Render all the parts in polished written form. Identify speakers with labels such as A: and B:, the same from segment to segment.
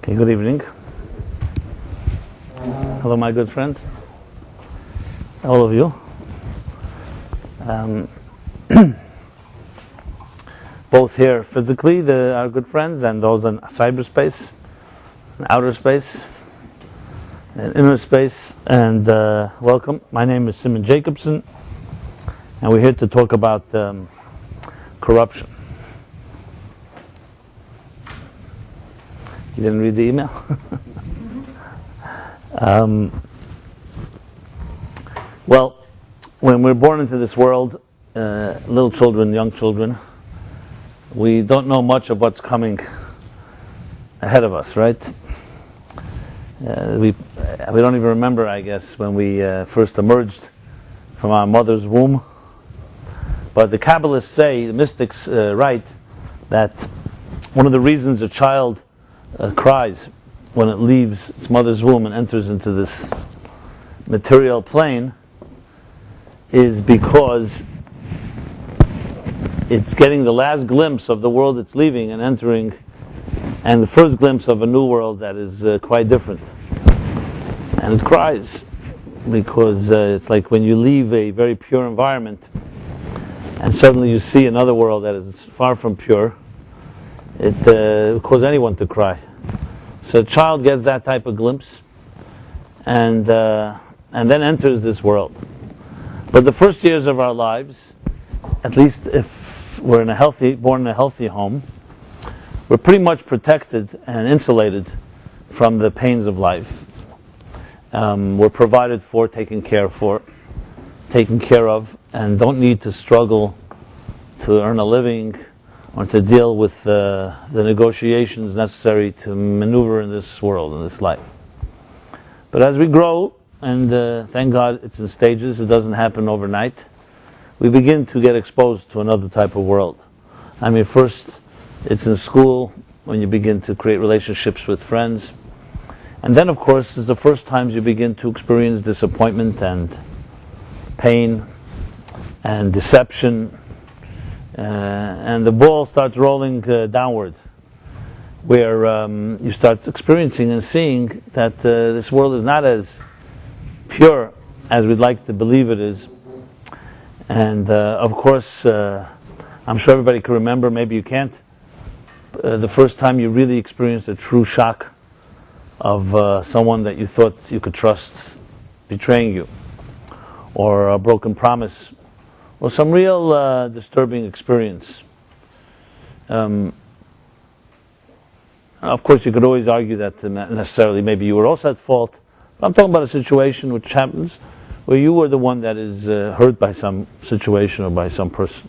A: Okay, good evening. Hello, my good friends. All of you. Both here physically, our good friends, and those in cyberspace, in outer space, and inner space. And welcome. My name is Simon Jacobson, and we're here to talk about corruption. You didn't read the email? Well, when we're born into this world, little children, young children, we don't know much of what's coming ahead of us, right? We don't even remember, I guess, when we first emerged from our mother's womb. But the Kabbalists say, the mystics write, that one of the reasons a child cries when it leaves its mother's womb and enters into this material plane is because it's getting the last glimpse of the world it's leaving and entering, and the first glimpse of a new world that is quite different. And it cries because it's like when you leave a very pure environment and suddenly you see another world that is far from pure. It will cause anyone to cry. So a child gets that type of glimpse and then enters this world. But the first years of our lives, at least if we're born in a healthy home, we're pretty much protected and insulated from the pains of life. We're provided for, taken care of, and don't need to struggle to earn a living or to deal with the negotiations necessary to maneuver in this world, in this life. But as we grow, and thank God it's in stages, it doesn't happen overnight, we begin to get exposed to another type of world. I mean, first it's in school, when you begin to create relationships with friends. And then, of course, it's the first times you begin to experience disappointment and pain and deception. And the ball starts rolling downward, where you start experiencing and seeing that this world is not as pure as we'd like to believe it is. And of course, I'm sure everybody can remember, maybe you can't, the first time you really experienced a true shock of someone that you thought you could trust betraying you, or a broken promise, or some real disturbing experience. Of course, you could always argue that not necessarily maybe you were also at fault. But I'm talking about a situation which happens where you were the one that is hurt by some situation or by some person.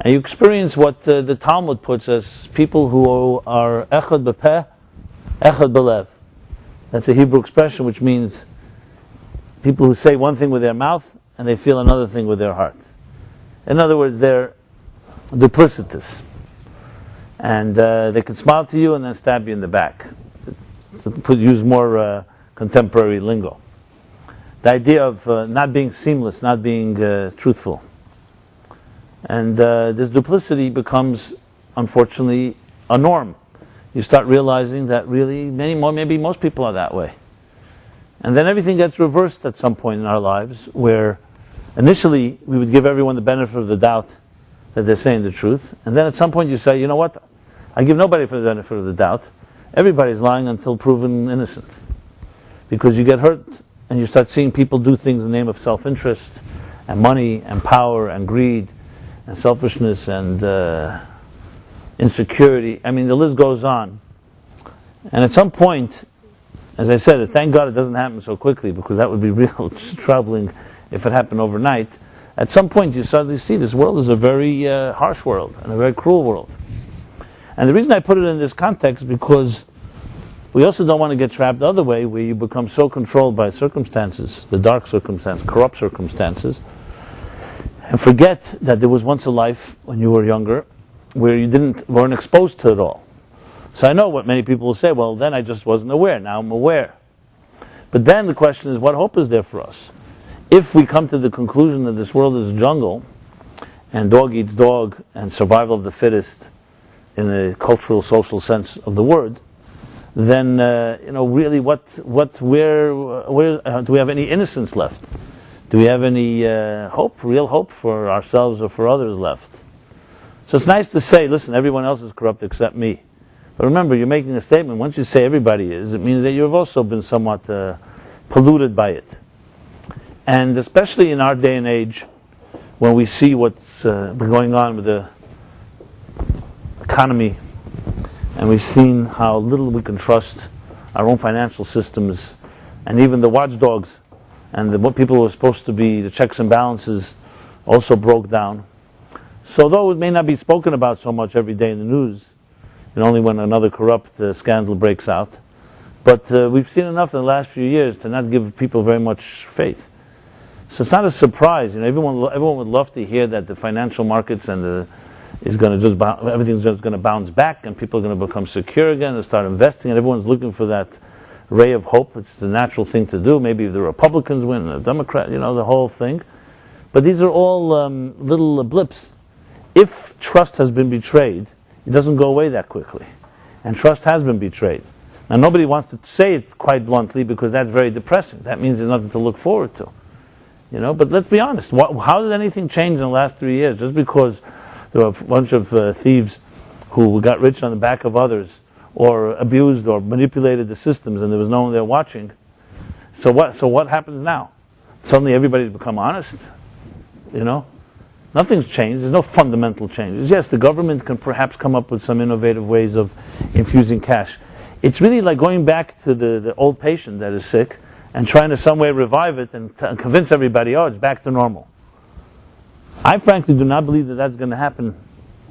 A: And you experience what the Talmud puts as people who are echad b'peh, echad b'lev. That's a Hebrew expression which means people who say one thing with their mouth and they feel another thing with their heart. In other words, they're duplicitous. And they can smile to you and then stab you in the back. To use more contemporary lingo. The idea of not being seamless, not being truthful. And this duplicity becomes, unfortunately, a norm. You start realizing that really maybe most people are that way. And then everything gets reversed at some point in our lives, where initially we would give everyone the benefit of the doubt that they're saying the truth. And then at some point you say, you know what, I give nobody for the benefit of the doubt. Everybody's lying until proven innocent. Because you get hurt and you start seeing people do things in the name of self-interest and money and power and greed and selfishness and insecurity. I mean, the list goes on. And at some point, as I said, thank God it doesn't happen so quickly, because that would be real troubling if it happened overnight. At some point you suddenly see this world is a very harsh world and a very cruel world. And the reason I put it in this context, because we also don't want to get trapped the other way, where you become so controlled by circumstances, the dark circumstances, corrupt circumstances, and forget that there was once a life when you were younger where you weren't exposed to it all. So I know what many people will say, well, then I just wasn't aware, now I'm aware. But then the question is, what hope is there for us? If we come to the conclusion that this world is a jungle, and dog eats dog, and survival of the fittest in a cultural, social sense of the word, then really, where do we have any innocence left? Do we have any real hope for ourselves or for others left? So it's nice to say, listen, everyone else is corrupt except me. But remember, you're making a statement. Once you say everybody is, it means that you've also been somewhat polluted by it. And especially in our day and age, when we see what's been going on with the economy, and we've seen how little we can trust our own financial systems, and even the watchdogs, and what people were supposed to be, the checks and balances, also broke down. So though it may not be spoken about so much every day in the news, and only when another corrupt scandal breaks out, but we've seen enough in the last few years to not give people very much faith. So it's not a surprise. Everyone would love to hear that the financial markets and everything's just going to bounce back, and people are going to become secure again and start investing, and everyone's looking for that ray of hope. It's the natural thing to do. Maybe if the Republicans win, the Democrat, the whole thing. But these are all little blips. If trust has been betrayed, it doesn't go away that quickly. And trust has been betrayed. Now, nobody wants to say it quite bluntly because that's very depressing. That means there's nothing to look forward to. But let's be honest. How did anything change in the last 3 years? Just because there were a bunch of thieves who got rich on the back of others, or abused or manipulated the systems, and there was no one there watching. So what happens now? Suddenly everybody's become honest? Nothing's changed. There's no fundamental changes. Yes, the government can perhaps come up with some innovative ways of infusing cash. It's really like going back to the old patient that is sick and trying to some way revive it and convince everybody, it's back to normal. I frankly do not believe that that's going to happen.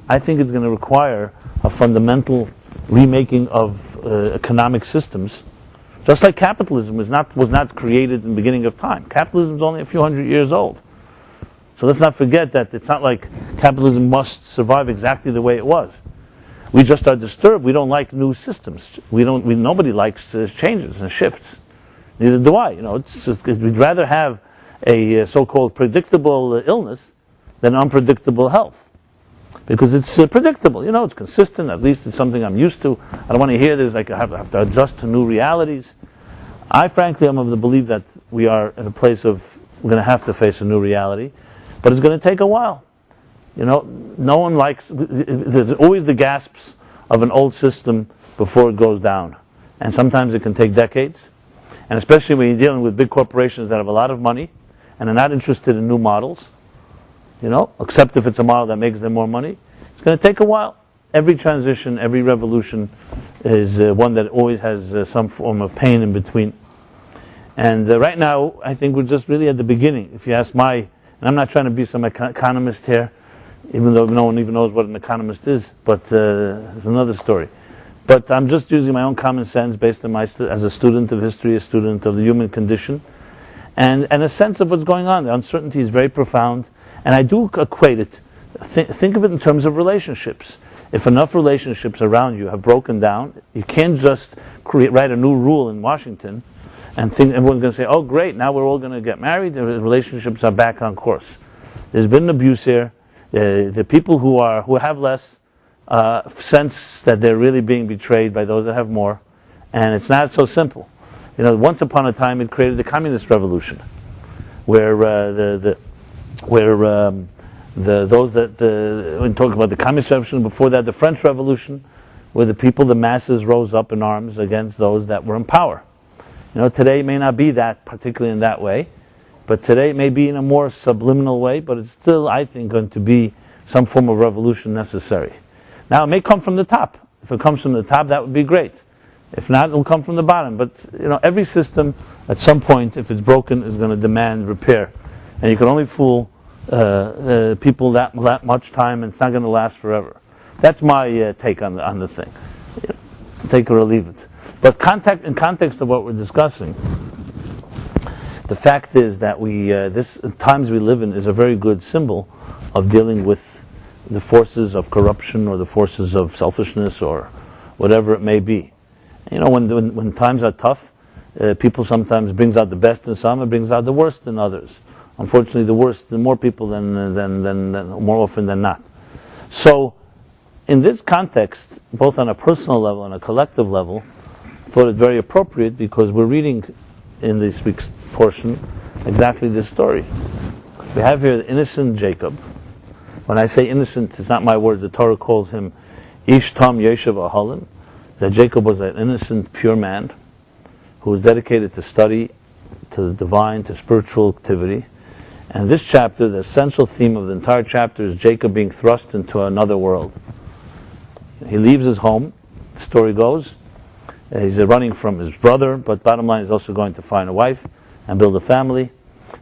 A: I think it's going to require a fundamental remaking of economic systems. Just like capitalism was not created in the beginning of time. Capitalism is only a few hundred years old. So let's not forget that it's not like capitalism must survive exactly the way it was. We just are disturbed. We don't like new systems. Nobody likes changes and shifts. Neither do I. We'd rather have a so-called predictable illness than unpredictable health, because it's predictable. It's consistent. At least it's something I'm used to. I don't want to hear there's I have to adjust to new realities. I frankly am of the belief that we are in a place of we're going to have to face a new reality, but it's going to take a while. No one likes. There's always the gasps of an old system before it goes down, and sometimes it can take decades. And especially when you're dealing with big corporations that have a lot of money and are not interested in new models, except if it's a model that makes them more money, it's going to take a while. Every transition, every revolution is one that always has some form of pain in between. And right now, I think we're just really at the beginning. If you ask and I'm not trying to be some economist here, even though no one even knows what an economist is, but it's another story. But I'm just using my own common sense based on as a student of history, a student of the human condition, and a sense of what's going on. The uncertainty is very profound, and I do equate it. Think of it in terms of relationships. If enough relationships around you have broken down, you can't just write a new rule in Washington and think everyone's going to say, oh great, now we're all going to get married, the relationships are back on course. There's been an abuse here. The people who have less sense that they're really being betrayed by those that have more, and it's not so simple. Once upon a time it created the communist revolution, where when talking about the communist revolution, before that the French Revolution, where the masses rose up in arms against those that were in power. Today may not be that particularly in that way, but today it may be in a more subliminal way, but it's still, I think, going to be some form of revolution necessary. Now, it may come from the top. If it comes from the top, that would be great. If not, it will come from the bottom. But every system, at some point, if it's broken, is going to demand repair. And you can only fool people that much time, and it's not going to last forever. That's my take on the thing. Take it or leave it. But in context of what we're discussing, the fact is that this times we live in is a very good symbol of dealing with the forces of corruption or the forces of selfishness or whatever it may be. When times are tough, people sometimes brings out the best in some and brings out the worst in others. Unfortunately, the worst in more people than more often than not. So, in this context, both on a personal level and a collective level, thought it very appropriate because we're reading in this week's portion exactly this story. We have here the innocent Jacob. When I say innocent, it's not my words. The Torah calls him Ish Tam Yeshiv Ahalim. That Jacob was an innocent, pure man who was dedicated to study, to the divine, to spiritual activity. And this chapter, the essential theme of the entire chapter is Jacob being thrust into another world. He leaves his home, the story goes. He's running from his brother, but bottom line, he's also going to find a wife and build a family.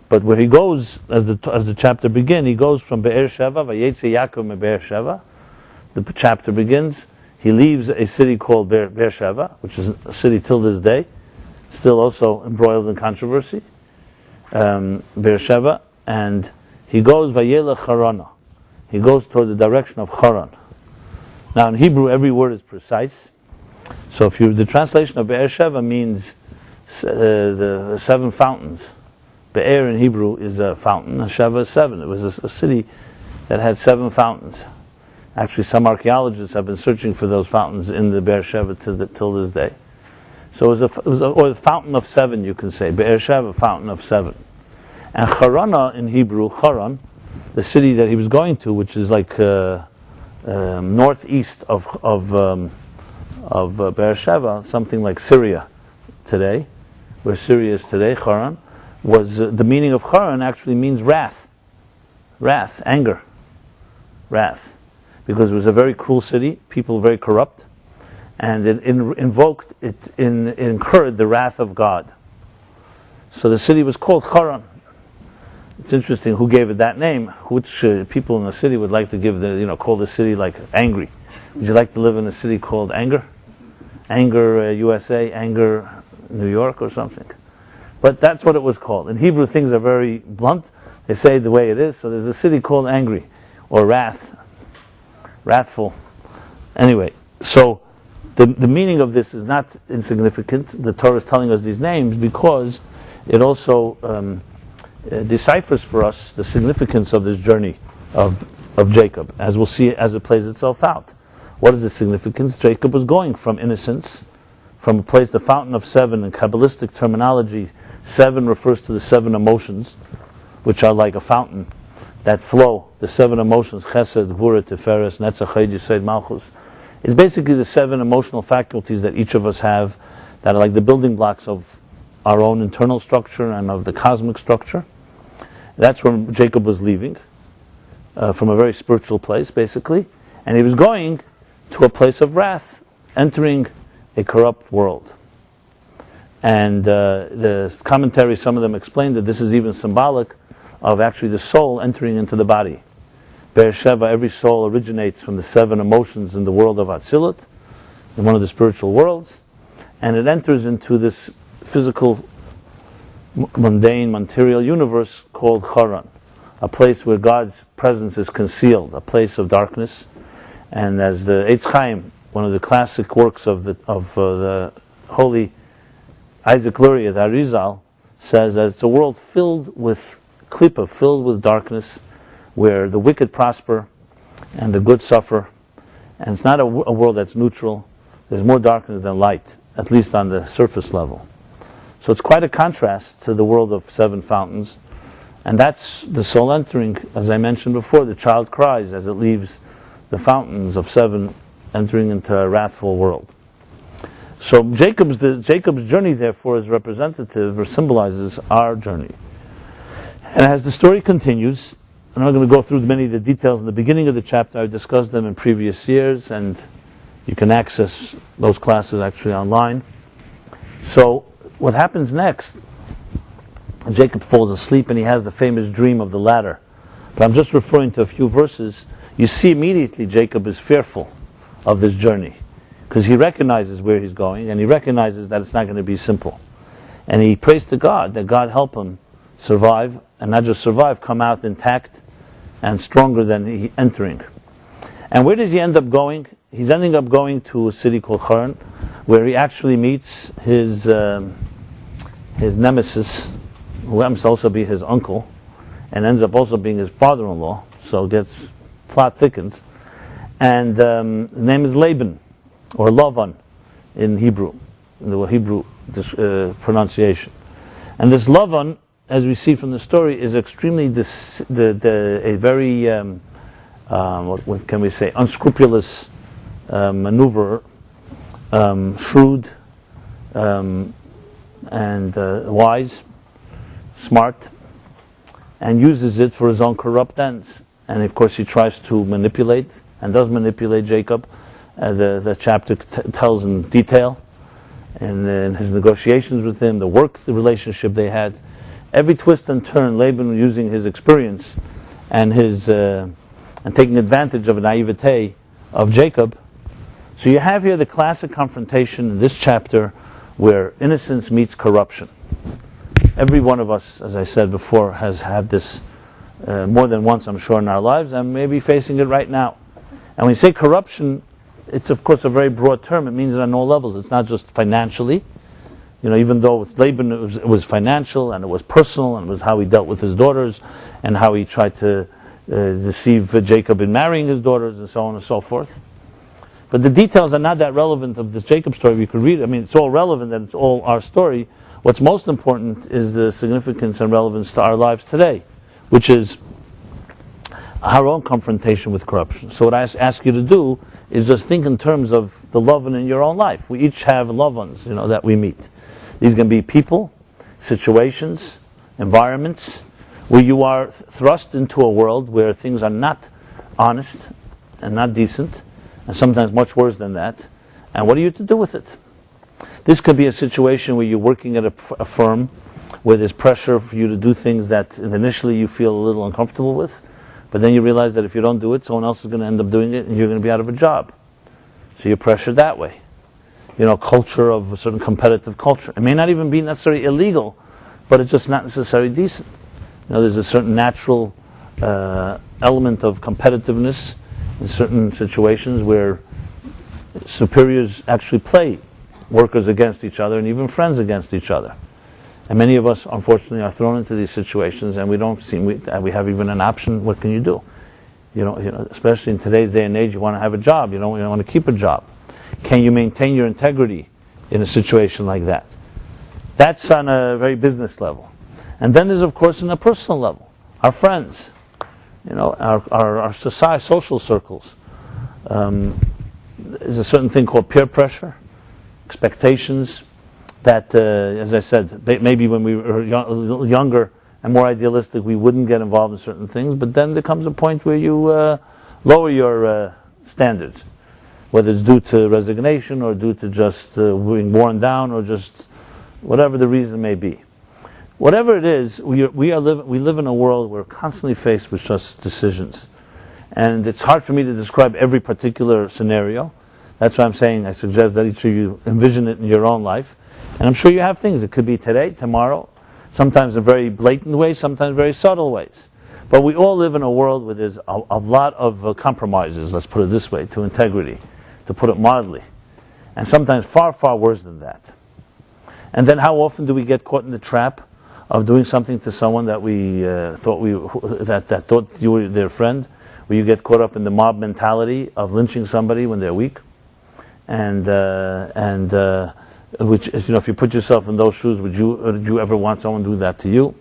A: But where he goes, as the chapter begins, he goes from Be'er Sheva, Vayeitzei Yaakov me Be'er Sheva. The chapter begins. He leaves a city called Be'er Sheva, which is a city till this day, still also embroiled in controversy. Be'er Sheva, and he goes Vayelech Harana. He goes toward the direction of Haran. Now in Hebrew, every word is precise. So the translation of Be'er Sheva means the seven fountains. Be'er in Hebrew is a fountain, Sheva is seven. It was a city that had seven fountains. Actually, some archaeologists have been searching for those fountains in the Be'er Sheva till this day. So it was the fountain of seven, you can say. Be'er Sheva, fountain of seven. And Harana in Hebrew, Haran, the city that he was going to, which is like northeast of Be'er Sheva, something like Syria today, where Syria is today, Haran, was the meaning of Haran actually means wrath, anger, wrath, because it was a very cruel city, people very corrupt, and it incurred the wrath of God. So the city was called Haran. It's interesting who gave it that name. Which people in the city would like to call the city like angry? Would you like to live in a city called Anger? Anger USA, Anger New York or something? But that's what it was called. In Hebrew, things are very blunt. They say it the way it is. So there's a city called Angry, or wrathful. Anyway, so the meaning of this is not insignificant. The Torah is telling us these names because it also deciphers for us the significance of this journey of Jacob, as we'll see as it plays itself out. What is the significance? Jacob was going from innocence, from a place, the fountain of seven. In Kabbalistic terminology, seven refers to the seven emotions, which are like a fountain that flow. The seven emotions, Chesed, Gvura, Tiferes, Netzach, Chayd, Yesod, Malchus. It's basically the seven emotional faculties that each of us have that are like the building blocks of our own internal structure and of the cosmic structure. That's where Jacob was leaving, from a very spiritual place, basically. And he was going to a place of wrath, entering a corrupt world. And the commentary, some of them explained that this is even symbolic of actually the soul entering into the body. Be'er Sheva, every soul originates from the seven emotions in the world of Atzilut, in one of the spiritual worlds, and it enters into this physical, mundane, material universe called Haran, a place where God's presence is concealed, a place of darkness. And as the Eitz Chaim, one of the classic works of the holy Isaac Luria, the Arizal, says that it's a world filled with klipa, filled with darkness, where the wicked prosper and the good suffer. And it's not a world that's neutral. There's more darkness than light, at least on the surface level. So it's quite a contrast to the world of seven fountains. And that's the soul entering, as I mentioned before, the child cries as it leaves the fountains of seven, entering into a wrathful world. So Jacob's journey, therefore, is representative or symbolizes our journey. And as the story continues, I'm not going to go through many of the details in the beginning of the chapter. I've discussed them in previous years, and you can access those classes actually online. So what happens next? Jacob falls asleep and he has the famous dream of the ladder. But I'm just referring to a few verses. You see immediately Jacob is fearful of this journey because he recognizes where he's going and he recognizes that it's not going to be simple. And he prays to God that God help him survive, and not just survive, come out intact and stronger than he entering. And where does he end up going? He's ending up going to a city called Haran, where he actually meets his nemesis, who happens to also be his uncle, and ends up also being his father-in-law, so plot thickens. And his name is Laban, or Lavan in Hebrew. the Hebrew pronunciation. And this Lavan, as we see from the story, is extremely a very what can we say, unscrupulous maneuverer, shrewd and wise, smart, and uses it for his own corrupt ends. And of course he tries to manipulate, and does manipulate Jacob. The chapter tells in detail, and in his negotiations with him, the relationship they had, every twist and turn, Laban using his experience and his and taking advantage of a naivete of Jacob. So you have here the classic confrontation in this chapter where innocence meets corruption. Every one of us, as I said before, has had this more than once, I'm sure, in our lives, and maybe facing it right now. And when you say corruption, it's of course a very broad term. It means it on all levels. It's not just financially. Even though with Laban it was financial, and it was personal, and it was how he dealt with his daughters, and how he tried to deceive Jacob in marrying his daughters, and so on and so forth. But the details are not that relevant of this Jacob story. We could read it. I mean, it's all relevant, and it's all our story. What's most important is the significance and relevance to our lives today, which is our own confrontation with corruption. So what I ask you to do is just think in terms of the loved one in your own life. We each have loved ones, that we meet. These can be people, situations, environments, where you are thrust into a world where things are not honest and not decent, and sometimes much worse than that. And what are you to do with it? This could be a situation where you're working at a firm where there's pressure for you to do things that initially you feel a little uncomfortable with, but then you realize that if you don't do it, someone else is going to end up doing it, and you're going to be out of a job. So you're pressured that way. Culture of a certain competitive culture. It may not even be necessarily illegal, but it's just not necessarily decent. There's a certain natural element of competitiveness in certain situations where superiors actually play workers against each other and even friends against each other. And many of us, unfortunately, are thrown into these situations, and we don't seem we have even an option. What can you do? Especially in today's day and age, you want to have a job. You don't want to keep a job. Can you maintain your integrity in a situation like that? That's on a very business level. And then there's, of course, on a personal level, our friends, our society, social circles. There's a certain thing called peer pressure, expectations that, as I said, maybe when we were younger and more idealistic, we wouldn't get involved in certain things, but then there comes a point where you lower your standards, whether it's due to resignation or due to just being worn down or just whatever the reason may be. Whatever it is, we live in a world where we're constantly faced with just decisions. And it's hard for me to describe every particular scenario. That's why I'm saying I suggest that each of you envision it in your own life. And I'm sure you have things. It could be today, tomorrow, sometimes in very blatant ways, sometimes very subtle ways. But we all live in a world where there's a lot of compromises, let's put it this way, to integrity, to put it mildly. And sometimes far, far worse than that. And then how often do we get caught in the trap of doing something to someone that we that thought you were their friend, where you get caught up in the mob mentality of lynching somebody when they're weak, and which if you put yourself in those shoes, did you ever want someone to do that to you?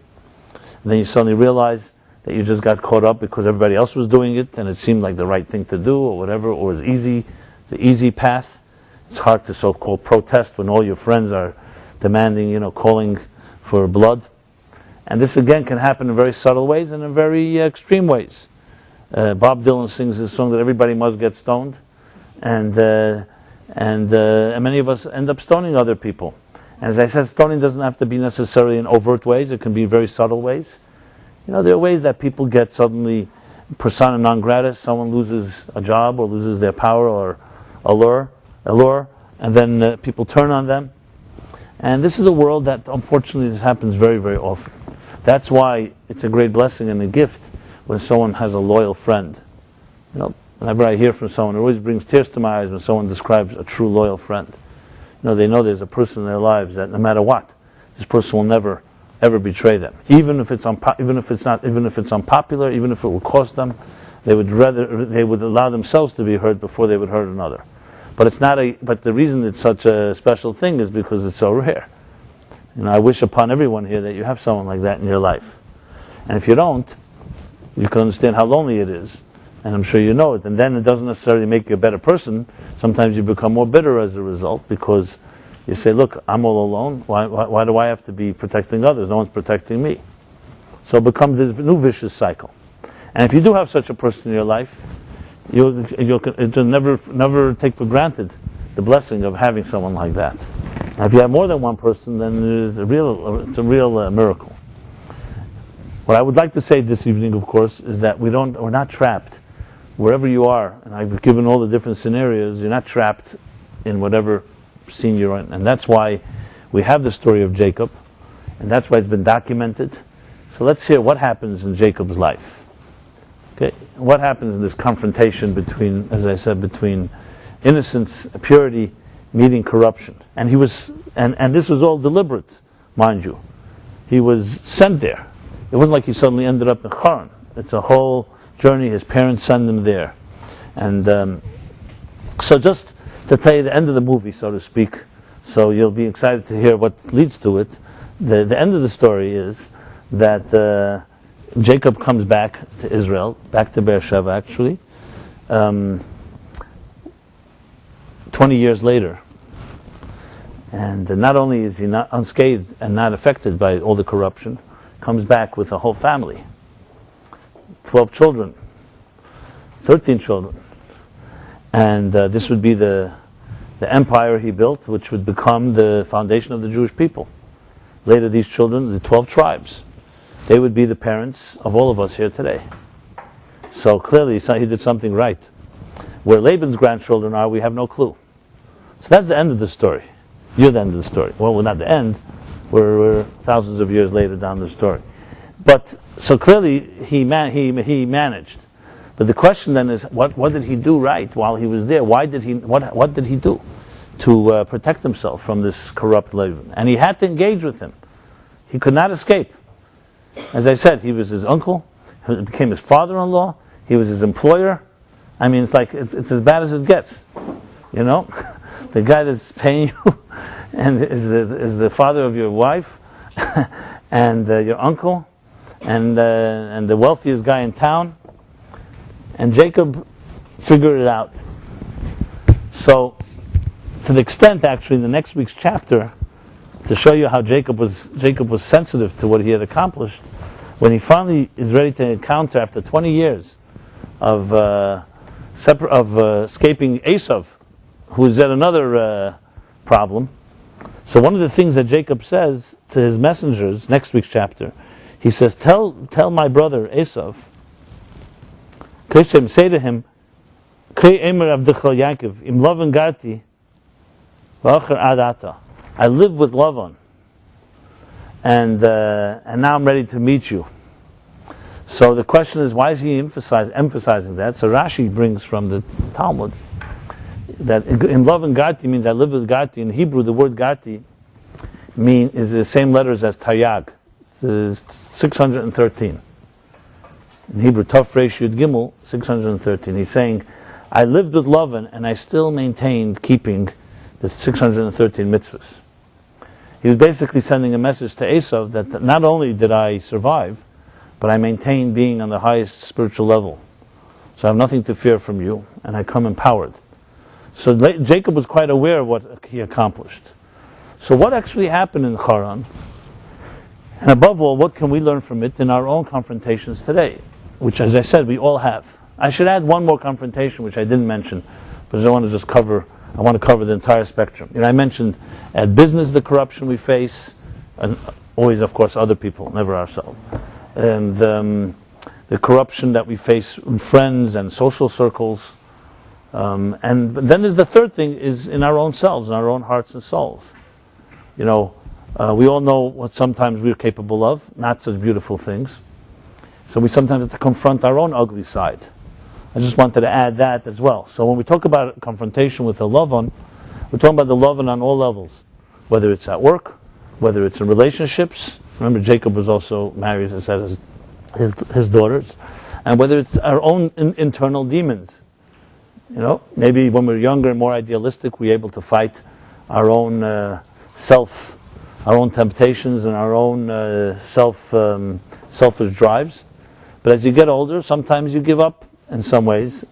A: And then you suddenly realize that you just got caught up because everybody else was doing it, and it seemed like the right thing to do, or whatever, or was easy, the easy path. It's hard to so-called protest when all your friends are demanding, calling for blood. And this again can happen in very subtle ways and in very extreme ways. Bob Dylan sings his song that everybody must get stoned, and many of us end up stoning other people. And as I said, stoning doesn't have to be necessarily in overt ways. It can be very subtle ways. There are ways that people get suddenly persona non grata. Someone loses a job or loses their power or allure, and then people turn on them. And this is a world that, unfortunately, this happens very, very often. That's why it's a great blessing and a gift when someone has a loyal friend. Whenever I hear from someone, it always brings tears to my eyes when someone describes a true loyal friend. They know there's a person in their lives that no matter what, this person will never, ever betray them. Even if it's unpopular, even if it will cost them, they would allow themselves to be hurt before they would hurt another. But it's not but the reason it's such a special thing is because it's so rare. I wish upon everyone here that you have someone like that in your life. And if you don't, you can understand how lonely it is. And I'm sure you know it. And then it doesn't necessarily make you a better person. Sometimes you become more bitter as a result, because you say, look, I'm all alone. Why do I have to be protecting others? No one's protecting me. So it becomes this new vicious cycle. And if you do have such a person in your life, you'll never take for granted the blessing of having someone like that. Now, if you have more than one person, then it's a real miracle. What I would like to say this evening, of course, is that we're not trapped wherever you are. And I've given all the different scenarios. You're not trapped in whatever scene you're in, and that's why we have the story of Jacob, and that's why it's been documented. So let's hear what happens in Jacob's life. Okay, what happens in this confrontation between, as I said, between innocence, purity, meeting corruption. And he was, and this was all deliberate, mind you. He was sent there. It wasn't like he suddenly ended up in Haran. It's a whole journey. His parents send him there, and so just to tell you the end of the movie, so to speak, so you'll be excited to hear what leads to it. The end of the story is that Jacob comes back to Israel, back to Beersheba actually, 20 years later. And not only is he not unscathed and not affected by all the corruption, comes back with a whole family, 12 children, 13 children. And this would be the empire he built, which would become the foundation of the Jewish people. Later, these children, the 12 tribes, they would be the parents of all of us here today. So clearly, he did something right. Where Laban's grandchildren are, we have no clue. So that's the end of the story. You're the end of the story. Well, we're not the end. We're thousands of years later down the story. But so clearly, he managed. But the question then is, what did he do right while he was there? What did he do to protect himself from this corrupt Laban? And he had to engage with him. He could not escape. As I said, he was his uncle. He became his father-in-law. He was his employer. I mean, it's as bad as it gets. You know, the guy that's paying you and is the father of your wife and your uncle and the wealthiest guy in town. And Jacob figured it out. So, to the extent, actually, in the next week's chapter, to show you how Jacob was sensitive to what he had accomplished, when he finally is ready to encounter, after 20 years of escaping Esau, who is yet another problem. So one of the things that Jacob says to his messengers, next week's chapter, he says, tell my brother Esau, say to him, I live with Lavan, and now I'm ready to meet you. So the question is, why is he emphasizing that? So Rashi brings from the Talmud that in Lavan Gati means I live with Gati. In Hebrew, the word Gati is the same letters as Taryag. It's 613. In Hebrew, Tav Fray Shewed Gimel, 613. He's saying, I lived with Lavan and I still maintained keeping the 613 mitzvahs. He was basically sending a message to Esau that not only did I survive, but I maintained being on the highest spiritual level. So I have nothing to fear from you, and I come empowered. So Jacob was quite aware of what he accomplished. So what actually happened in Haran? And above all, what can we learn from it in our own confrontations today? Which, as I said, we all have. I should add one more confrontation, which I didn't mention, but I want to cover the entire spectrum. I mentioned at business the corruption we face, and always, of course, other people, never ourselves. And the corruption that we face in friends and social circles. And then there's the third thing, is in our own selves, in our own hearts and souls. We all know what sometimes we're capable of, not such beautiful things. So we sometimes have to confront our own ugly side. I just wanted to add that as well. So when we talk about confrontation with the Lavan, we're talking about the Lavan on all levels. Whether it's at work, whether it's in relationships. Remember, Jacob was also married, as I said, his daughters. And whether it's our own internal demons. Maybe when we're younger and more idealistic, we're able to fight our own our own temptations and our own selfish drives. But as you get older, sometimes you give up in some ways.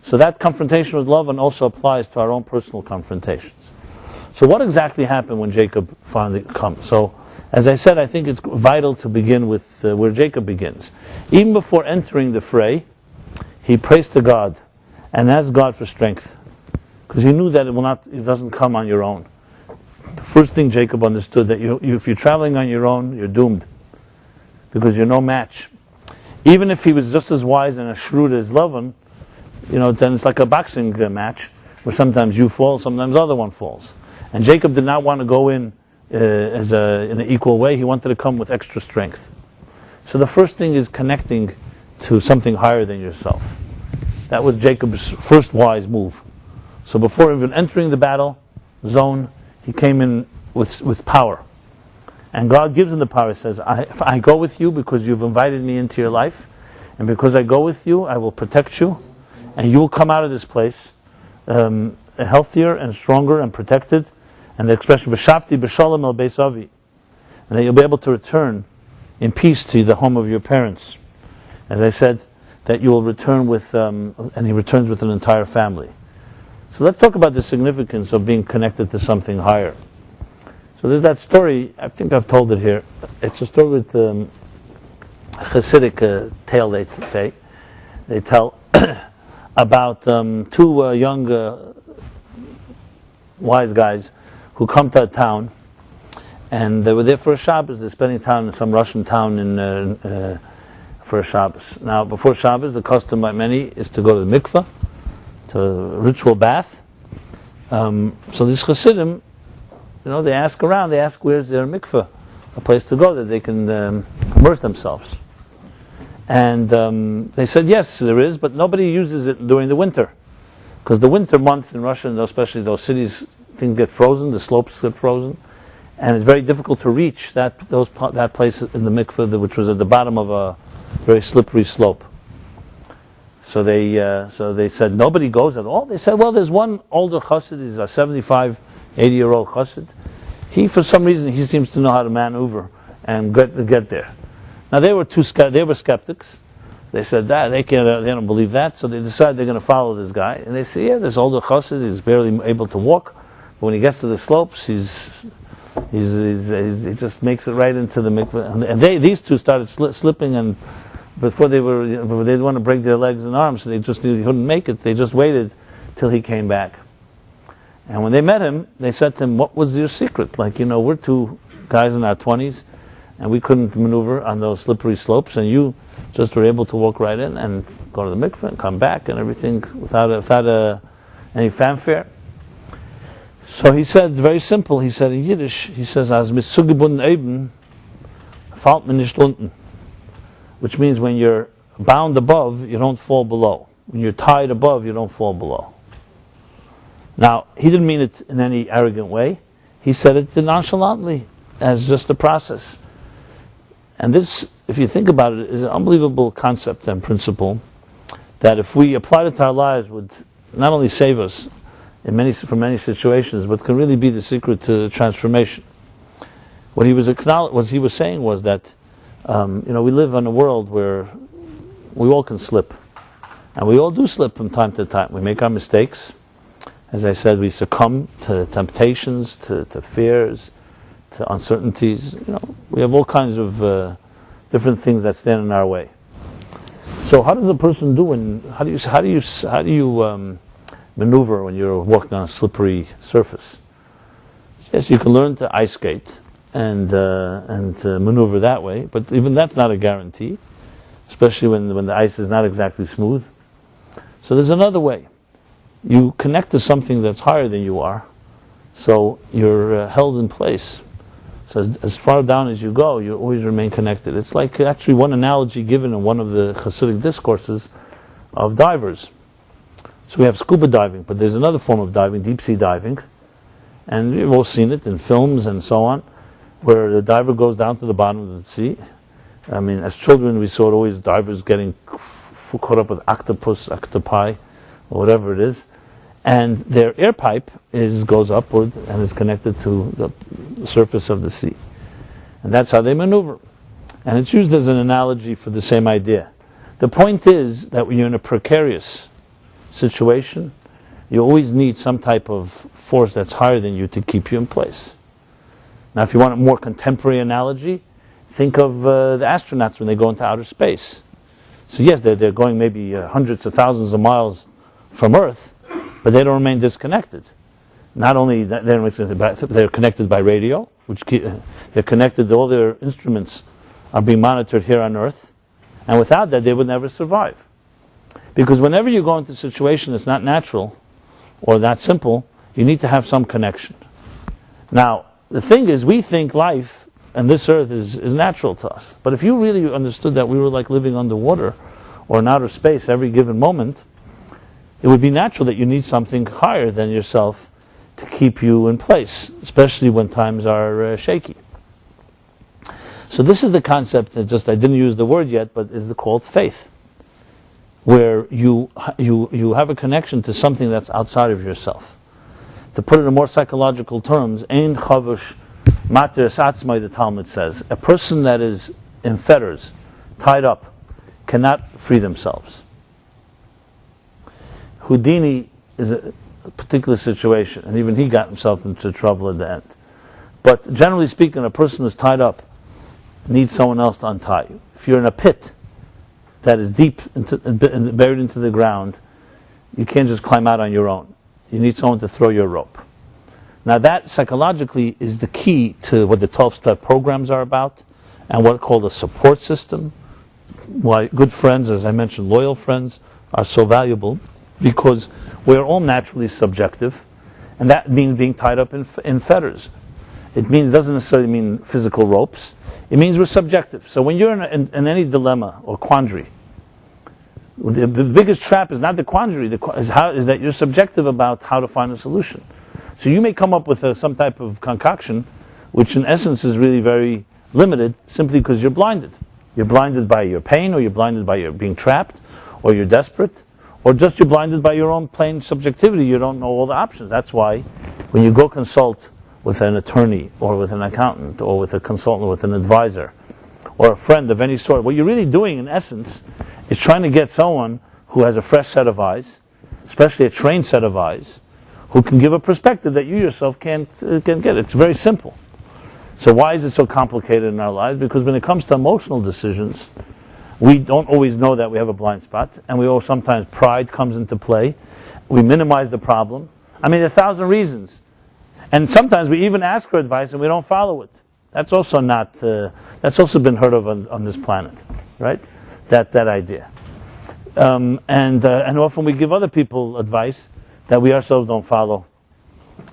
A: So that confrontation with love also applies to our own personal confrontations. So what exactly happened when Jacob finally comes? So, as I said, I think it's vital to begin with where Jacob begins. Even before entering the fray, he prays to God and asked God for strength, because he knew that it doesn't come on your own. The first thing Jacob understood, that if you're traveling on your own, you're doomed, because you're no match. Even if he was just as wise and as shrewd as Lavan, then it's like a boxing match, where sometimes you fall, sometimes the other one falls. And Jacob did not want to go in in an equal way. He wanted to come with extra strength. So the first thing is connecting to something higher than yourself. That was Jacob's first wise move. So before even entering the battle zone, he came in with power. And God gives him the power. He says, I go with you because you've invited me into your life. And because I go with you, I will protect you. And you will come out of this place healthier and stronger and protected. And the expression, V'shavti b'shalom el beis avi. And that you'll be able to return in peace to the home of your parents. As I said, that you will return with, and he returns with an entire family. So let's talk about the significance of being connected to something higher. So there's that story, I think I've told it here. It's a story with Hasidic tale, they tell about two young wise guys who come to a town, and they were there for a Shabbos. They're spending time in some Russian town for a Shabbos. Now, before Shabbos, the custom by many is to go to the mikveh, to a ritual bath. So these Hasidim, they ask around, they ask where's their mikveh, a place to go that they can immerse themselves. And they said yes, there is, but nobody uses it during the winter. Because the winter months in Russia, and especially those cities, things get frozen, the slopes get frozen, and it's very difficult to reach that place in the mikveh, which was at the bottom of a very slippery slope. So they said nobody goes at all. They said, well, there's one older chassid, he's a 75, 80-year-old chassid. He, for some reason, he seems to know how to maneuver and get there. Now they were skeptics. They said that they don't believe that, so they decided they're going to follow this guy. And they say, this older chassid is barely able to walk, but when he gets to the slopes, he just makes it right into the mikveh. And these two started slipping, and before they didn't want to break their legs and arms, so they couldn't make it. They just waited till he came back. And when they met him, they said to him, "What was your secret? We're two guys in our 20s, and we couldn't maneuver on those slippery slopes, and you just were able to walk right in and go to the mikveh and come back and everything without any fanfare." So he said, very simple, he said in Yiddish, he says, "As mit zugebunden Eben fällt man nicht unten," which means when you're bound above, you don't fall below. When you're tied above, you don't fall below. Now, he didn't mean it in any arrogant way. He said it nonchalantly, as just a process. And this, if you think about it, is an unbelievable concept and principle that if we apply it to our lives would not only save us from many situations, but can really be the secret to transformation. What he was saying was that we live in a world where we all can slip, and we all do slip from time to time. We make our mistakes. As I said, we succumb to temptations, to fears, to uncertainties. We have all kinds of different things that stand in our way. So, how does a person do? How do you maneuver when you're walking on a slippery surface? Yes, you can learn to ice skate and maneuver that way, but even that's not a guarantee, especially when the ice is not exactly smooth. So there's another way. You connect to something that's higher than you are, so you're held in place. So as far down as you go, you always remain connected. It's like actually one analogy given in one of the Hasidic discourses of divers. So we have scuba diving, but there's another form of diving, deep sea diving, and you've all seen it in films and so on, where the diver goes down to the bottom of the sea. I mean, as children we saw always divers getting caught up with octopi, or whatever it is, and their air pipe goes upward and is connected to the surface of the sea. And that's how they maneuver. And it's used as an analogy for the same idea. The point is that when you're in a precarious situation, you always need some type of force that's higher than you to keep you in place. Now, if you want a more contemporary analogy, think of the astronauts when they go into outer space. So yes, they're going maybe hundreds of thousands of miles from Earth, but they don't remain disconnected. Not only that, they're connected by radio, they're connected, all their instruments are being monitored here on Earth, and without that they would never survive. Because whenever you go into a situation that's not natural or that simple, you need to have some connection. Now, the thing is, we think life and this earth is natural to us. But if you really understood that we were like living underwater or in outer space every given moment, it would be natural that you need something higher than yourself to keep you in place, especially when times are shaky. So this is the concept that I didn't use the word yet, but is called faith, where you have a connection to something that's outside of yourself. To put it in more psychological terms, ein chavush mater atzmai, the Talmud says, a person that is in fetters, tied up, cannot free themselves. Houdini is a particular situation, and even he got himself into trouble at the end. But generally speaking, a person who's tied up needs someone else to untie you. If you're in a pit that is deep buried into the ground, you can't just climb out on your own. You need someone to throw your rope. Now that psychologically is the key to what the 12-step programs are about, and what called a support system. Why good friends, as I mentioned, loyal friends, are so valuable, because we're all naturally subjective, and that means being tied up in fetters. It doesn't necessarily mean physical ropes. It means we're subjective. So when you're in any dilemma or quandary, the biggest trap is not the quandary, is that you're subjective about how to find a solution. So you may come up with some type of concoction, which in essence is really very limited, simply because you're blinded. You're blinded by your pain, or you're blinded by your being trapped, or you're desperate, or just you're blinded by your own plain subjectivity. You don't know all the options. That's why when you go consult with an attorney, or with an accountant, or with a consultant, or with an advisor, or a friend of any sort, what you're really doing in essence is trying to get someone who has a fresh set of eyes, especially a trained set of eyes, who can give a perspective that you yourself can't get. It's very simple. So why is it so complicated in our lives? Because when it comes to emotional decisions, we don't always know that we have a blind spot, and sometimes pride comes into play. We minimize the problem. I mean, there are 1,000 reasons. And sometimes we even ask for advice and we don't follow it. That's also that's also been heard of on this planet, right? That idea. And often we give other people advice that we ourselves don't follow.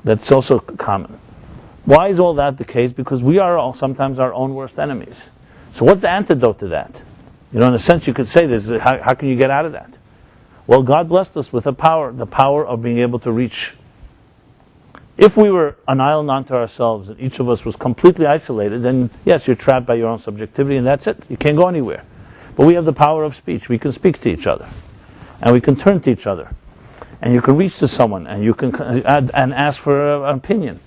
A: That's also common. Why is all that the case? Because we are sometimes our own worst enemies. So what's the antidote to that? In a sense you could say this, how can you get out of that? Well, God blessed us with the power of being able to reach. If we were an island unto ourselves and each of us was completely isolated, then yes, you're trapped by your own subjectivity and that's it. You can't go anywhere. But we have the power of speech. We can speak to each other. And we can turn to each other. And you can reach to someone and you can and ask for an opinion.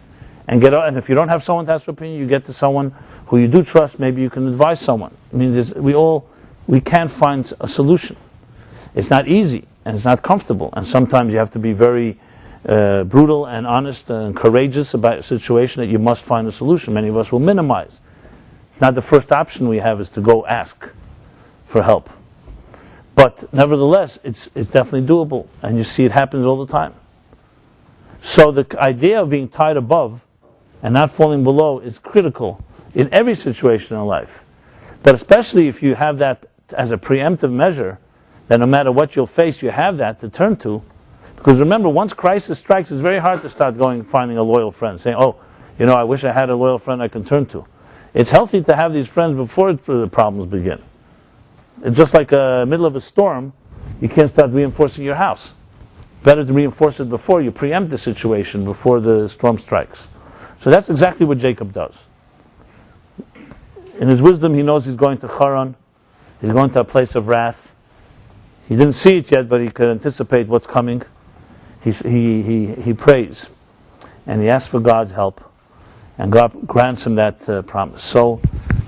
A: And if you don't have someone to ask for opinion, you get to someone who you do trust. Maybe you can advise someone. I mean, we can't find a solution. It's not easy and it's not comfortable. And sometimes you have to be very brutal and honest and courageous about a situation that you must find a solution. Many of us will minimize. It's not the first option we have is to go ask for help. But nevertheless, it's definitely doable, and you see it happens all the time. So the idea of being tied above and not falling below is critical in every situation in life. But especially if you have that as a preemptive measure, then no matter what you'll face, you have that to turn to. Because remember, once crisis strikes, it's very hard to start finding a loyal friend, saying, I wish I had a loyal friend I can turn to. It's healthy to have these friends before the problems begin. It's just like middle of a storm, you can't start reinforcing your house. Better to reinforce it before you preempt the situation, before the storm strikes. So that's exactly what Jacob does. In his wisdom, he knows he's going to Haran, he's going to a place of wrath. He didn't see it yet, but he could anticipate what's coming. He prays, and he asks for God's help, and God grants him that promise. So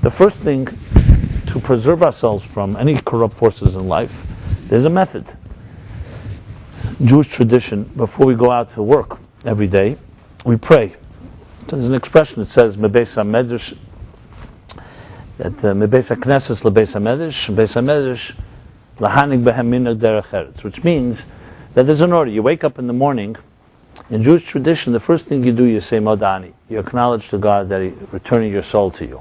A: the first thing to preserve ourselves from any corrupt forces in life, there's a method. Jewish tradition, before we go out to work every day, we pray. There's an expression that says, Mebeis HaMedrash, that Mebeis HaKnesses lebeis HaMedrash, Beis HaMedrash lahanig behem minhag derech eretz, which means that there's an order. You wake up in the morning. In Jewish tradition, the first thing you do, you say Modani. You acknowledge to God that He's returning your soul to you.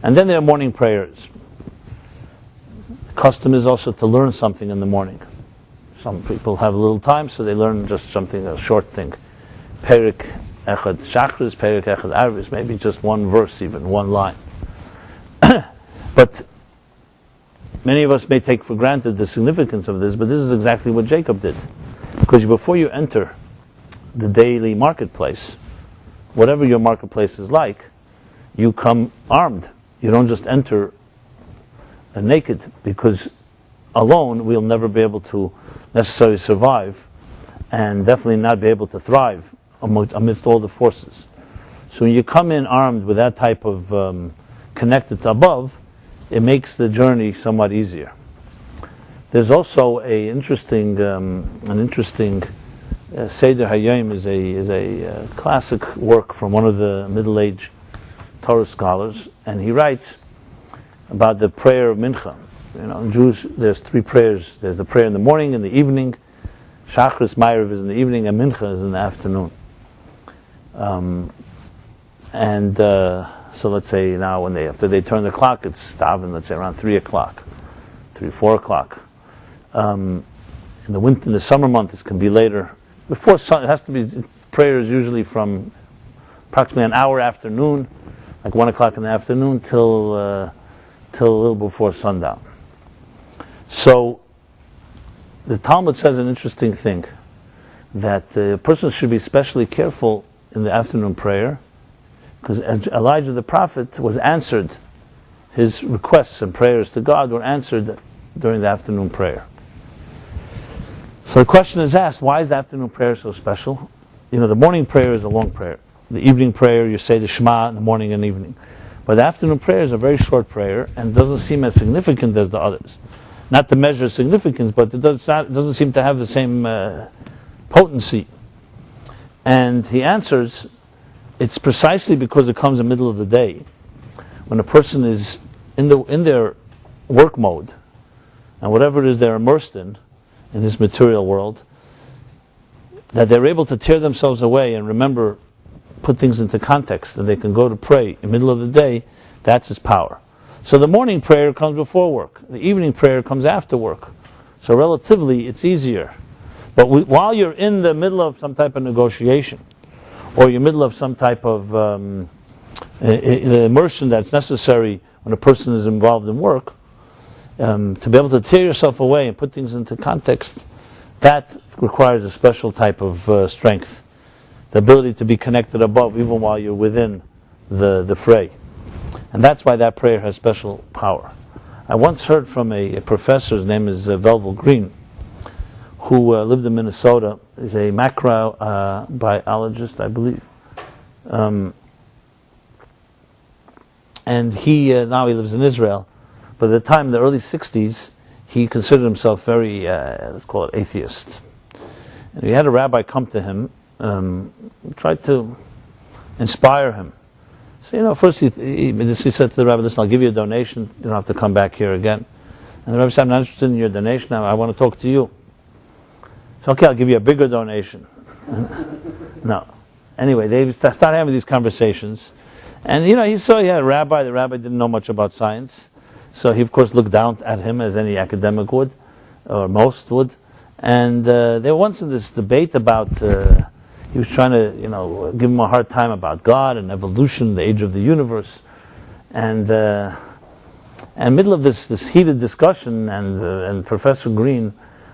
A: And then there are morning prayers. The custom is also to learn something in the morning. Some people have a little time, so they learn just something, a short thing. Perik Echad Shachris, Perik Echad Arvis, maybe just one verse, even one line. But many of us may take for granted the significance of this, but this is exactly what Jacob did. Because before you enter the daily marketplace, whatever your marketplace is like, you come armed. You don't just enter naked, because alone we'll never be able to necessarily survive, and definitely not be able to thrive amidst all the forces. So when you come in armed with that type of connected to above, it makes the journey somewhat easier. There's also an interesting Seder Hayom is a classic work from one of the Middle Age Torah scholars, and he writes about the prayer of Mincha. You know, in Jews, there's three prayers. There's the prayer in the morning, in the evening. Shachris Ma'ariv is in the evening, and Mincha is in the afternoon. So let's say now after they turn the clock, it's daven, let's say around 3 o'clock, 4 o'clock. In the summer months, it can be later. Before sun, it has to be, prayers usually from approximately an hour after noon, like 1 o'clock in the afternoon, till a little before sundown. So the Talmud says an interesting thing, that the person should be especially careful in the afternoon prayer, because Elijah the prophet was answered, his requests and prayers to God were answered during the afternoon prayer. So the question is asked, why is the afternoon prayer so special? You know, the morning prayer is a long prayer. The evening prayer, you say the Shema in the morning and evening. But the afternoon prayer is a very short prayer and doesn't seem as significant as the others. Not to measure significance, but it doesn't seem to have the same potency. And he answers, it's precisely because it comes in the middle of the day, when a person is in their work mode, and whatever it is they're immersed in this material world, that they're able to tear themselves away and remember, put things into context, and they can go to pray in the middle of the day. That's his power. So the morning prayer comes before work. The evening prayer comes after work. So relatively, it's easier. But while you're in the middle of some type of negotiation, or you're in the middle of some type of the immersion that's necessary when a person is involved in work, to be able to tear yourself away and put things into context, that requires a special type of strength. The ability to be connected above even while you're within the fray. And that's why that prayer has special power. I once heard from a professor, his name is Velvel Green, who lived in Minnesota. He's a macrobiologist, I believe. And now he lives in Israel. But at the time, in the early 60s, he considered himself very, let's call it atheist. And he had a rabbi come to him, tried to inspire him. So, first he said to the rabbi, listen, I'll give you a donation. You don't have to come back here again. And the rabbi said, I'm not interested in your donation. I want to talk to you. So, okay, I'll give you a bigger donation. No. Anyway, they started having these conversations. And, he saw he had a rabbi. The rabbi didn't know much about science. So he, of course, looked down at him as any academic would, or most would. And they were once in this debate about, he was trying to, give him a hard time about God and evolution, the age of the universe. And middle of this heated discussion, and Professor Green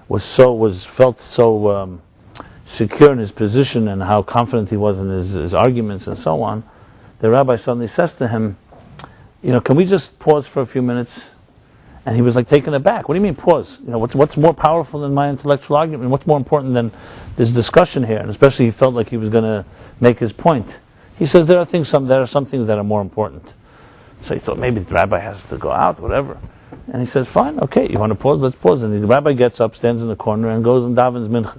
A: felt so secure in his position and how confident he was in his arguments and so on. The rabbi suddenly says to him, can we just pause for a few minutes And he was like taken aback. What do you mean pause? What's more powerful than my intellectual argument? What's more important than this discussion here? And especially he felt like he was going to make his point. He says there are some things that are more important. So he thought maybe the rabbi has to go out, whatever. And he says, fine, okay, you want to pause? Let's pause. And the rabbi gets up, stands in the corner, and goes and davens mincha.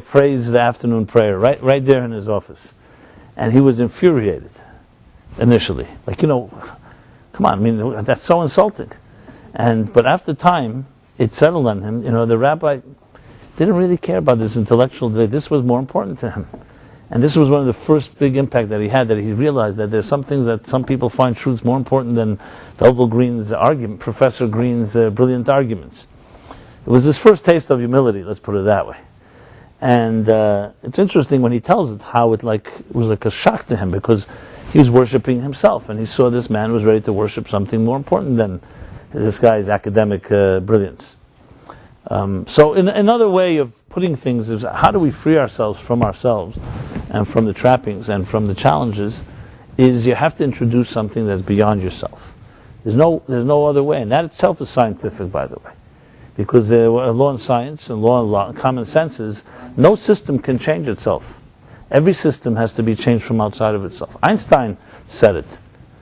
A: Prays the afternoon prayer right there in his office. And he was infuriated initially. Like, come on, I mean, that's so insulting. But after time, it settled on him. The rabbi didn't really care about this intellectual debate. This was more important to him. And this was one of the first big impact that he had, that he realized that there's some things that some people find truths more important than Melville Green's argument, Professor Green's brilliant arguments. It was his first taste of humility, let's put it that way. And it's interesting when he tells it how it was like a shock to him, because he was worshiping himself, and he saw this man who was ready to worship something more important than this guy's academic brilliance. So another way of putting things is, how do we free ourselves and from the trappings and from the challenges, is you have to introduce something that's beyond yourself. There's no other way, and that itself is scientific, by the way. Because the law in science and law in common sense is, no system can change itself. Every system has to be changed from outside of itself. Einstein said it.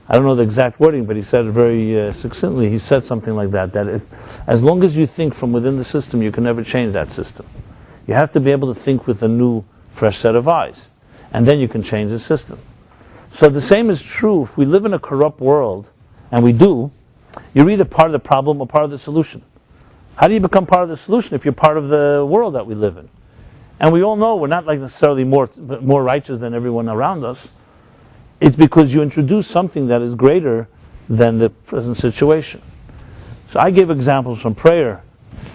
A: I don't know the exact wording, but he said it very succinctly. He said something like that as long as you think from within the system, you can never change that system. You have to be able to think with a new, fresh set of eyes. And then you can change the system. So the same is true if we live in a corrupt world, and we do, you're either part of the problem or part of the solution. How do you become part of the solution if you're part of the world that we live in? And we all know we're not necessarily more righteous than everyone around us. It's because you introduce something that is greater than the present situation. So I gave examples from prayer,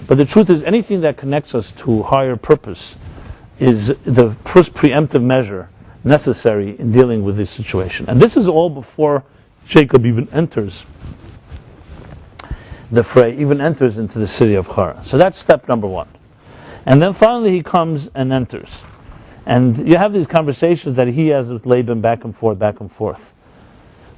A: but the truth is, anything that connects us to higher purpose is the first preemptive measure necessary in dealing with this situation. And this is all before Jacob even enters the fray, even enters into the city of Haran. So that's step number one. And then finally he comes and enters. And you have these conversations that he has with Laban back and forth.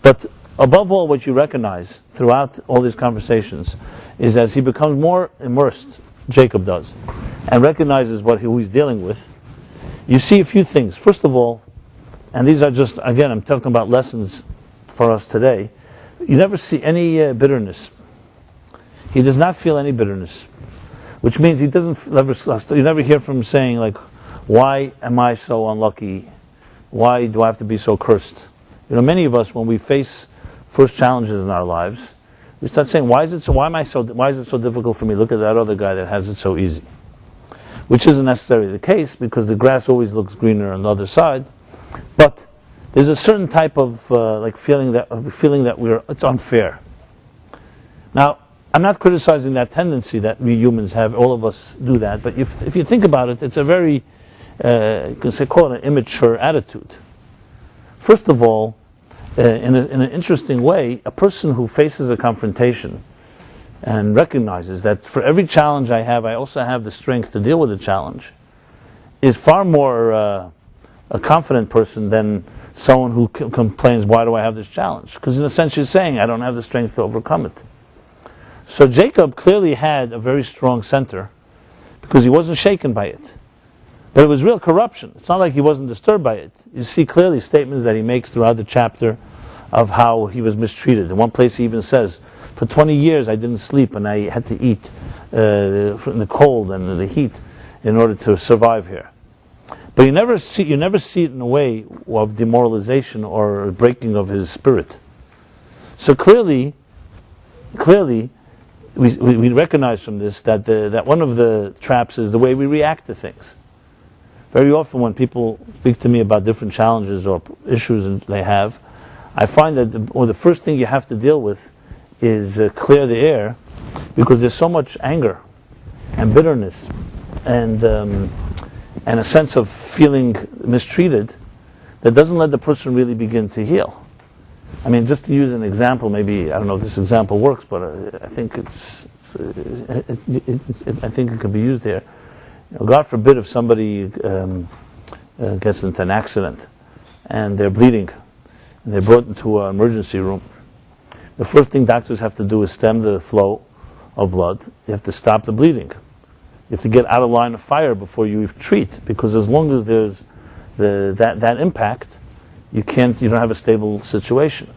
A: But above all, what you recognize throughout all these conversations is, as he becomes more immersed, Jacob does, and recognizes who he's dealing with, you see a few things. First of all, and these are just, again, I'm talking about lessons for us today, you never see any bitterness. He does not feel any bitterness, which means you never hear from him saying, like, why am I so unlucky? Why do I have to be so cursed? Many of us, when we face first challenges in our lives, we start saying, why is it so difficult for me? Look at that other guy that has it so easy. Which isn't necessarily the case, because the grass always looks greener on the other side. But there's a certain type of feeling that it's unfair. Now, I'm not criticizing that tendency that we humans have. All of us do that. But if you think about it, it's a very, you can call it an immature attitude. First of all, in an interesting way, a person who faces a confrontation and recognizes that for every challenge I have, I also have the strength to deal with the challenge, is far more a confident person than someone who complains, why do I have this challenge? Because in a sense you're saying, I don't have the strength to overcome it. So Jacob clearly had a very strong center, because he wasn't shaken by it. But it was real corruption. It's not like he wasn't disturbed by it. You see clearly statements that he makes throughout the chapter of how he was mistreated. In one place he even says, for 20 years I didn't sleep and I had to eat from the cold and the heat in order to survive here. But you never see it in a way of demoralization or breaking of his spirit. So clearly, we recognize from this that one of the traps is the way we react to things. Very often when people speak to me about different challenges or issues they have, I find that the first thing you have to deal with is clear the air, because there's so much anger and bitterness and a sense of feeling mistreated that doesn't let the person really begin to heal. I mean, just to use an example, maybe, I don't know if this example works, but I think I think it could be used here. God forbid if somebody gets into an accident and they're bleeding and they're brought into an emergency room. the first thing doctors have to do is stem the flow of blood. You have to stop the bleeding. You have to get out of line of fire before you treat, because as long as there's that impact, you don't have a stable situation.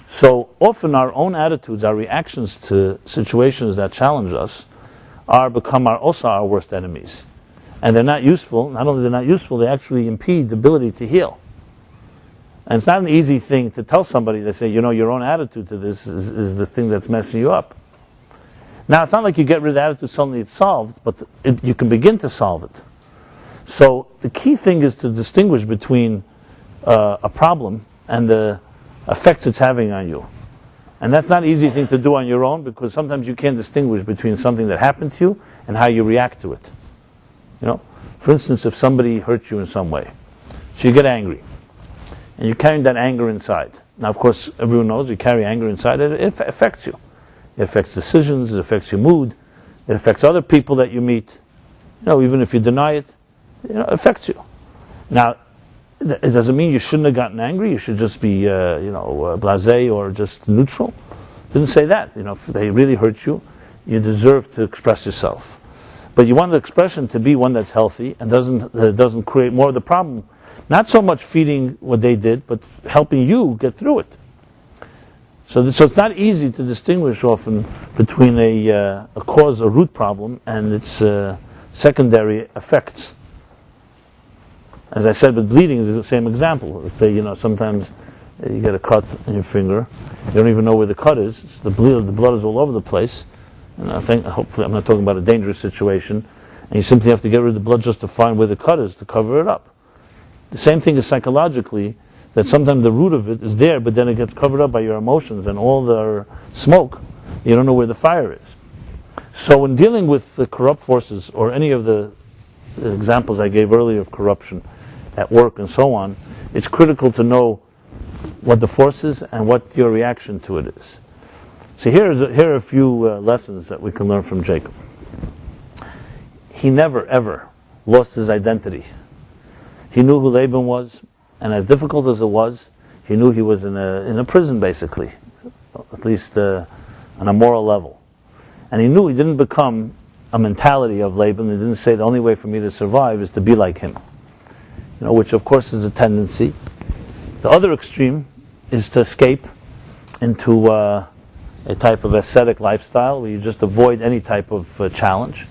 A: So often our own attitudes, our reactions to situations that challenge us, become also our worst enemies. And they're not useful. Not only they're not useful, they actually impede the ability to heal. And it's not an easy thing to tell somebody. They say, your own attitude to this is the thing that's messing you up. Now, it's not like you get rid of the attitude, suddenly it's solved, but you can begin to solve it. So the key thing is to distinguish between a problem and the effects it's having on you. And that's not an easy thing to do on your own, because sometimes you can't distinguish between something that happened to you and how you react to it. For instance, if somebody hurts you in some way, so you get angry, and you're carrying that anger inside. Now, of course, everyone knows you carry anger inside, it affects you. It affects decisions, it affects your mood, it affects other people that you meet. Even if you deny it, it affects you. Now, it doesn't mean you shouldn't have gotten angry. You should just be, blasé or just neutral. It didn't say that. If they really hurt you, you deserve to express yourself. But you want the expression to be one that's healthy and doesn't create more of the problem. Not so much feeding what they did, but helping you get through it. So it's not easy to distinguish often between a cause, a root problem, and its secondary effects. As I said, with bleeding, is the same example. Let's say, sometimes you get a cut on your finger. You don't even know where the cut is. The blood is all over the place. And hopefully I'm not talking about a dangerous situation. And you simply have to get rid of the blood just to find where the cut is, to cover it up. The same thing is psychologically, that sometimes the root of it is there, but then it gets covered up by your emotions and all the smoke. You don't know where the fire is. So when dealing with the corrupt forces, or any of the examples I gave earlier of corruption at work and so on, it's critical to know what the force is and what your reaction to it is. So here are a few lessons that we can learn from Jacob. He never ever lost his identity. He knew who Laban was, and as difficult as it was, he knew he was in a prison, basically, at least on a moral level. And he knew he didn't become a mentality of Laban. He didn't say the only way for me to survive is to be like him, which of course is a tendency. The other extreme is to escape into a type of ascetic lifestyle where you just avoid any type of challenge,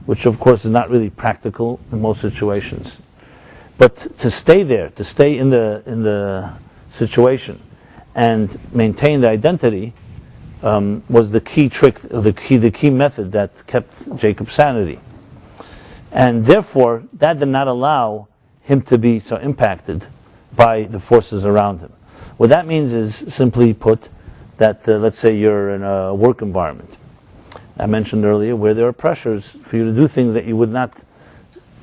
A: which of course is not really practical in most situations. But to stay there, to stay in the situation and maintain the identity was the key trick, the key method that kept Jacob's sanity. And therefore, that did not allow him to be so impacted by the forces around him. What that means is, simply put, that let's say you're in a work environment, I mentioned earlier, where there are pressures for you to do things that you would not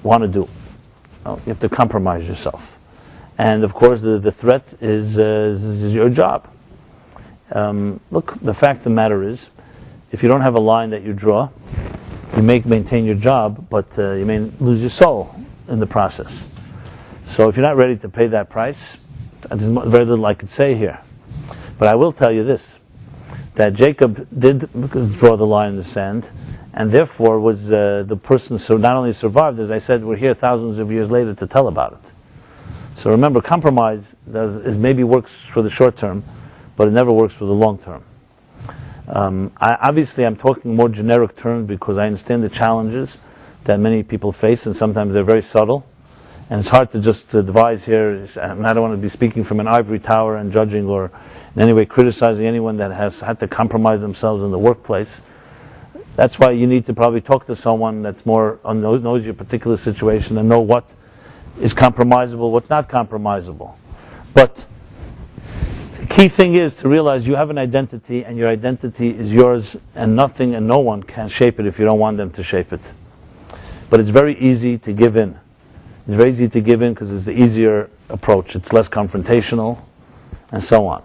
A: want to do. You have to compromise yourself. And of course the threat is your job. Look, the fact of the matter is, if you don't have a line that you draw, you may maintain your job, but you may lose your soul in the process. So if you're not ready to pay that price, there's very little I could say here. But I will tell you this, that Jacob did draw the line in the sand, and therefore was the person who not only survived, as I said, we're here thousands of years later to tell about it. So remember, compromise maybe works for the short term, but it never works for the long term. Obviously, I'm talking more generic terms because I understand the challenges that many people face, and sometimes they're very subtle. And it's hard to just devise here, and I don't want to be speaking from an ivory tower and judging or in any way criticizing anyone that has had to compromise themselves in the workplace. That's why you need to probably talk to someone that's knows your particular situation and know what is compromisable, what's not compromisable. But the key thing is to realize you have an identity, and your identity is yours, and nothing and no one can shape it if you don't want them to shape it. But it's very easy to give in. It's very easy to give in because it's the easier approach. It's less confrontational, and so on.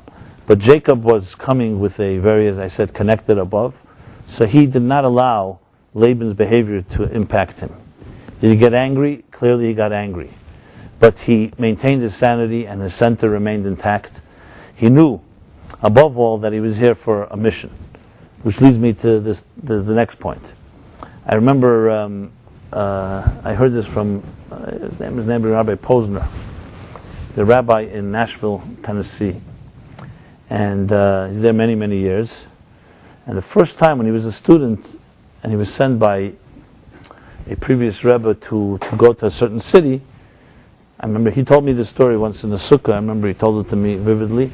A: But Jacob was coming with a very, as I said, connected above. So he did not allow Laban's behavior to impact him. Did he get angry? Clearly he got angry. But he maintained his sanity, and his center remained intact. He knew above all, that he was here for a mission, which leads me to the next point. I remember I heard this from his name is Rabbi Posner, the rabbi in Nashville, Tennessee, and he's there many, many years. And the first time when he was a student, and he was sent by a previous rebbe to go to a certain city, I remember he told me this story once in the sukkah. I remember he told it to me vividly.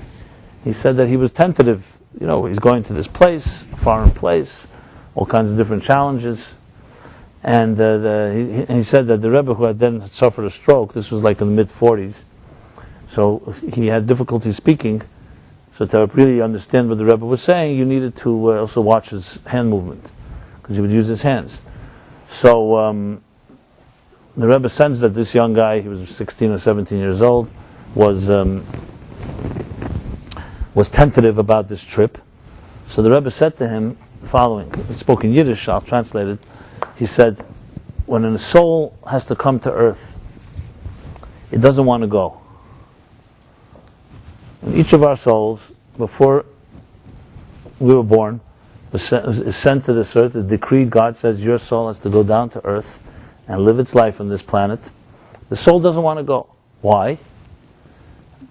A: He said that he was tentative. He's going to this place, a foreign place, all kinds of different challenges. And he said that the rebbe, who had then suffered a stroke, this was like in the mid-40s, so he had difficulty speaking. So to really understand what the rebbe was saying, you needed to also watch his hand movement, because he would use his hands. So the rebbe sensed that this young guy, he was 16 or 17 years old, was tentative about this trip. So the rebbe said to him the following. He spoke in Yiddish, I'll translate it. He said, when a soul has to come to earth, it doesn't want to go. And each of our souls, before we were born, is sent to this earth. The decreed, God says, your soul has to go down to earth and live its life on this planet. The soul doesn't want to go. Why?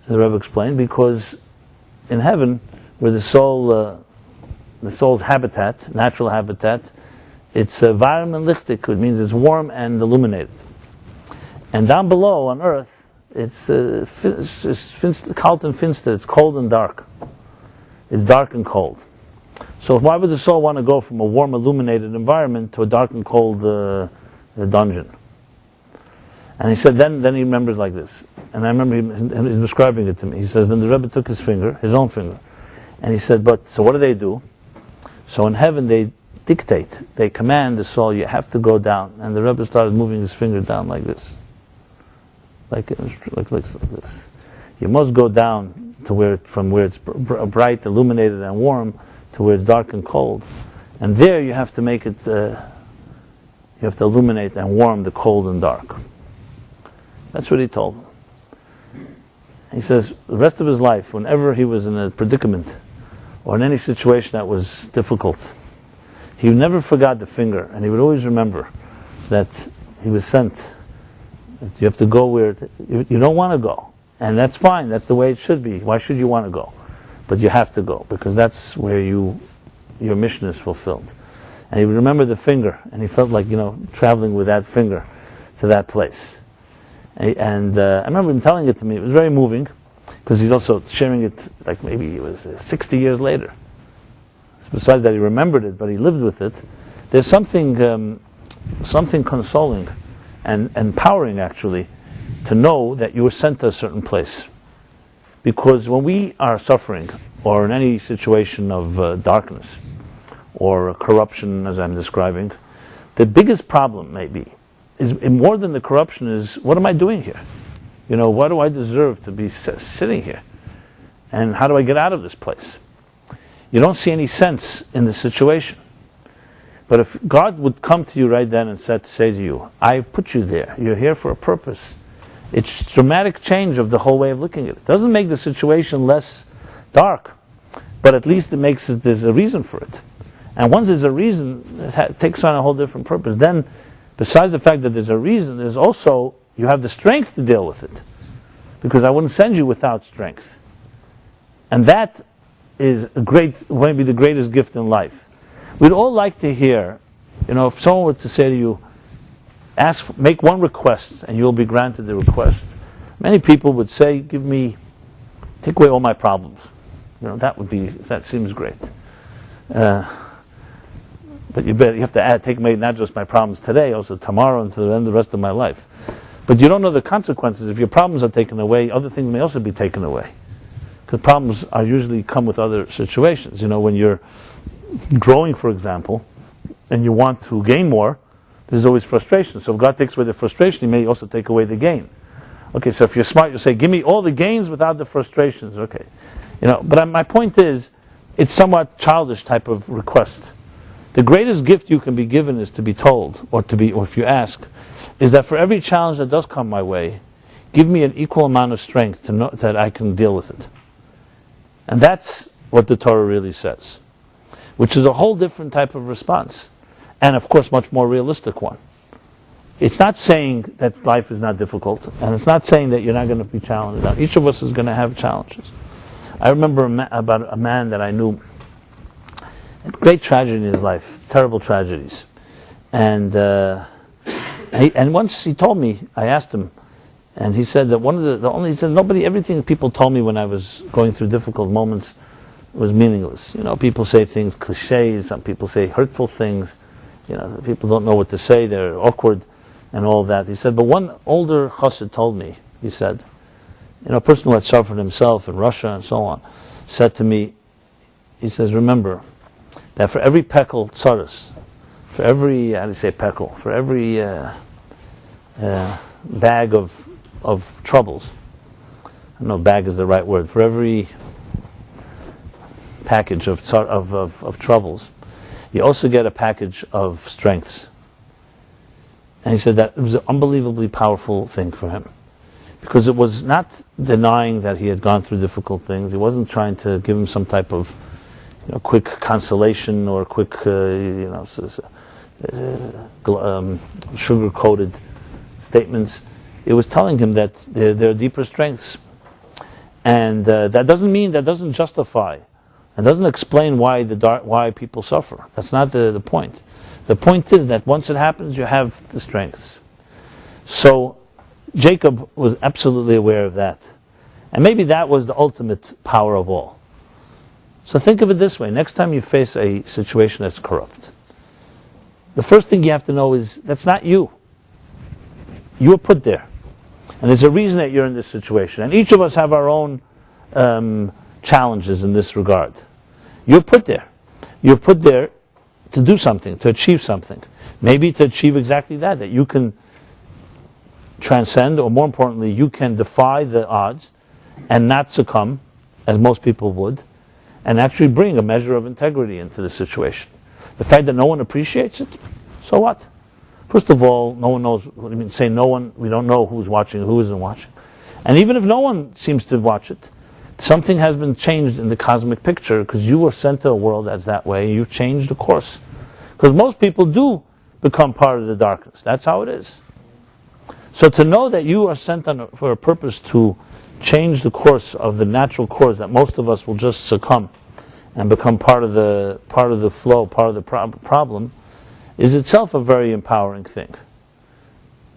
A: The Rebbe explained, because in heaven, where the soul's habitat, natural habitat, it's warm and lichtig, it means it's warm and illuminated. And down below on earth, it's kalt and finster, it's cold and dark. It's dark and cold. So why would the soul want to go from a warm, illuminated environment to a dark and cold dungeon? And he said, then he remembers like this. And I remember him describing it to me. He says, then the Rebbe took his own finger, and he said, so what do? So in heaven they dictate, they command the soul, you have to go down. And the Rebbe started moving his finger down like this. Like this. You must go down to from where it's bright, illuminated and warm, to where it's dark and cold. And there you have to make it, you have to illuminate and warm the cold and dark. That's what he told him. He says the rest of his life, whenever he was in a predicament or in any situation that was difficult, he never forgot the finger, and he would always remember that he was sent. That you have to go where you don't want to go, and that's fine. That's the way it should be. Why should you want to go? But you have to go, because that's where your mission is fulfilled. And he would remember the finger, and he felt like traveling with that finger to that place. And I remember him telling it to me. It was very moving, because he's also sharing it like maybe it was 60 years later. Besides that, he remembered it, but he lived with it. There's something consoling and empowering, actually, to know that you were sent to a certain place. Because when we are suffering, or in any situation of darkness, or corruption, as I'm describing, the biggest problem, maybe, is more than the corruption is, what am I doing here? Why do I deserve to be sitting here? And how do I get out of this place? You don't see any sense in the situation. But if God would come to you right then and say to you, I've put you there, you're here for a purpose, it's a dramatic change of the whole way of looking at it. It doesn't make the situation less dark, but at least it makes it, there's a reason for it. And once there's a reason, it takes on a whole different purpose. Then, besides the fact that there's a reason, there's also, you have the strength to deal with it. Because I wouldn't send you without strength. And that is maybe the greatest gift in life. We'd all like to hear, if someone were to say to you, make one request and you'll be granted the request. Many people would say, take away all my problems. That seems great. But you have to take away not just my problems today, also tomorrow and to the end of the rest of my life. But you don't know the consequences. If your problems are taken away, other things may also be taken away. Because problems usually come with other situations. When you're growing, for example, and you want to gain more, there's always frustration. So if God takes away the frustration, He may also take away the gain. Okay, so if you're smart, you'll say, give me all the gains without the frustrations. Okay. But my point is, it's somewhat childish type of request. The greatest gift you can be given is to be told, or if you ask, is that for every challenge that does come my way, give me an equal amount of strength to know that I can deal with it. And that's what the Torah really says, which is a whole different type of response, and of course much more realistic one. It's not saying that life is not difficult, and it's not saying that you're not going to be challenged. Now, each of us is going to have challenges. I remember about a man that I knew, had great tragedy in his life, terrible tragedies, and once he told me, I asked him, and he said that he said everything people told me when I was going through difficult moments was meaningless. People say things, cliches, some people say hurtful things, people don't know what to say, they're awkward, and all of that. He said, but one older chassid told me, he said, a person who had suffered himself in Russia and so on, said to me, he says, remember that for every pekel tzaras, for every, how do you say pekel, for every bag of troubles, I don't know if bag is the right word, for every package of troubles, you also get a package of strengths. And he said that it was an unbelievably powerful thing for him, because it was not denying that he had gone through difficult things. He wasn't trying to give him some type of quick consolation or quick sugar-coated statements. It was telling him that there are deeper strengths, and that doesn't justify, and doesn't explain why people suffer. That's not the point. The point is that once it happens, you have the strengths. So Jacob was absolutely aware of that. And maybe that was the ultimate power of all. So think of it this way. Next time you face a situation that's corrupt, the first thing you have to know is that's not you. You were put there. And there's a reason that you're in this situation. And each of us have our own challenges in this regard. You're put there. You're put there to do something, to achieve something. Maybe to achieve exactly that you can transcend, or more importantly, you can defy the odds and not succumb, as most people would, and actually bring a measure of integrity into the situation. The fact that no one appreciates it, so what? First of all, no one knows, say no one, we don't know who's watching, who isn't watching. And even if no one seems to watch it, something has been changed in the cosmic picture, because you were sent to a world that's that way, you've changed the course. Because most people do become part of the darkness. That's how it is. So to know that you are sent for a purpose to change the course of the natural course, that most of us will just succumb and become part of the flow, part of the problem, is itself a very empowering thing.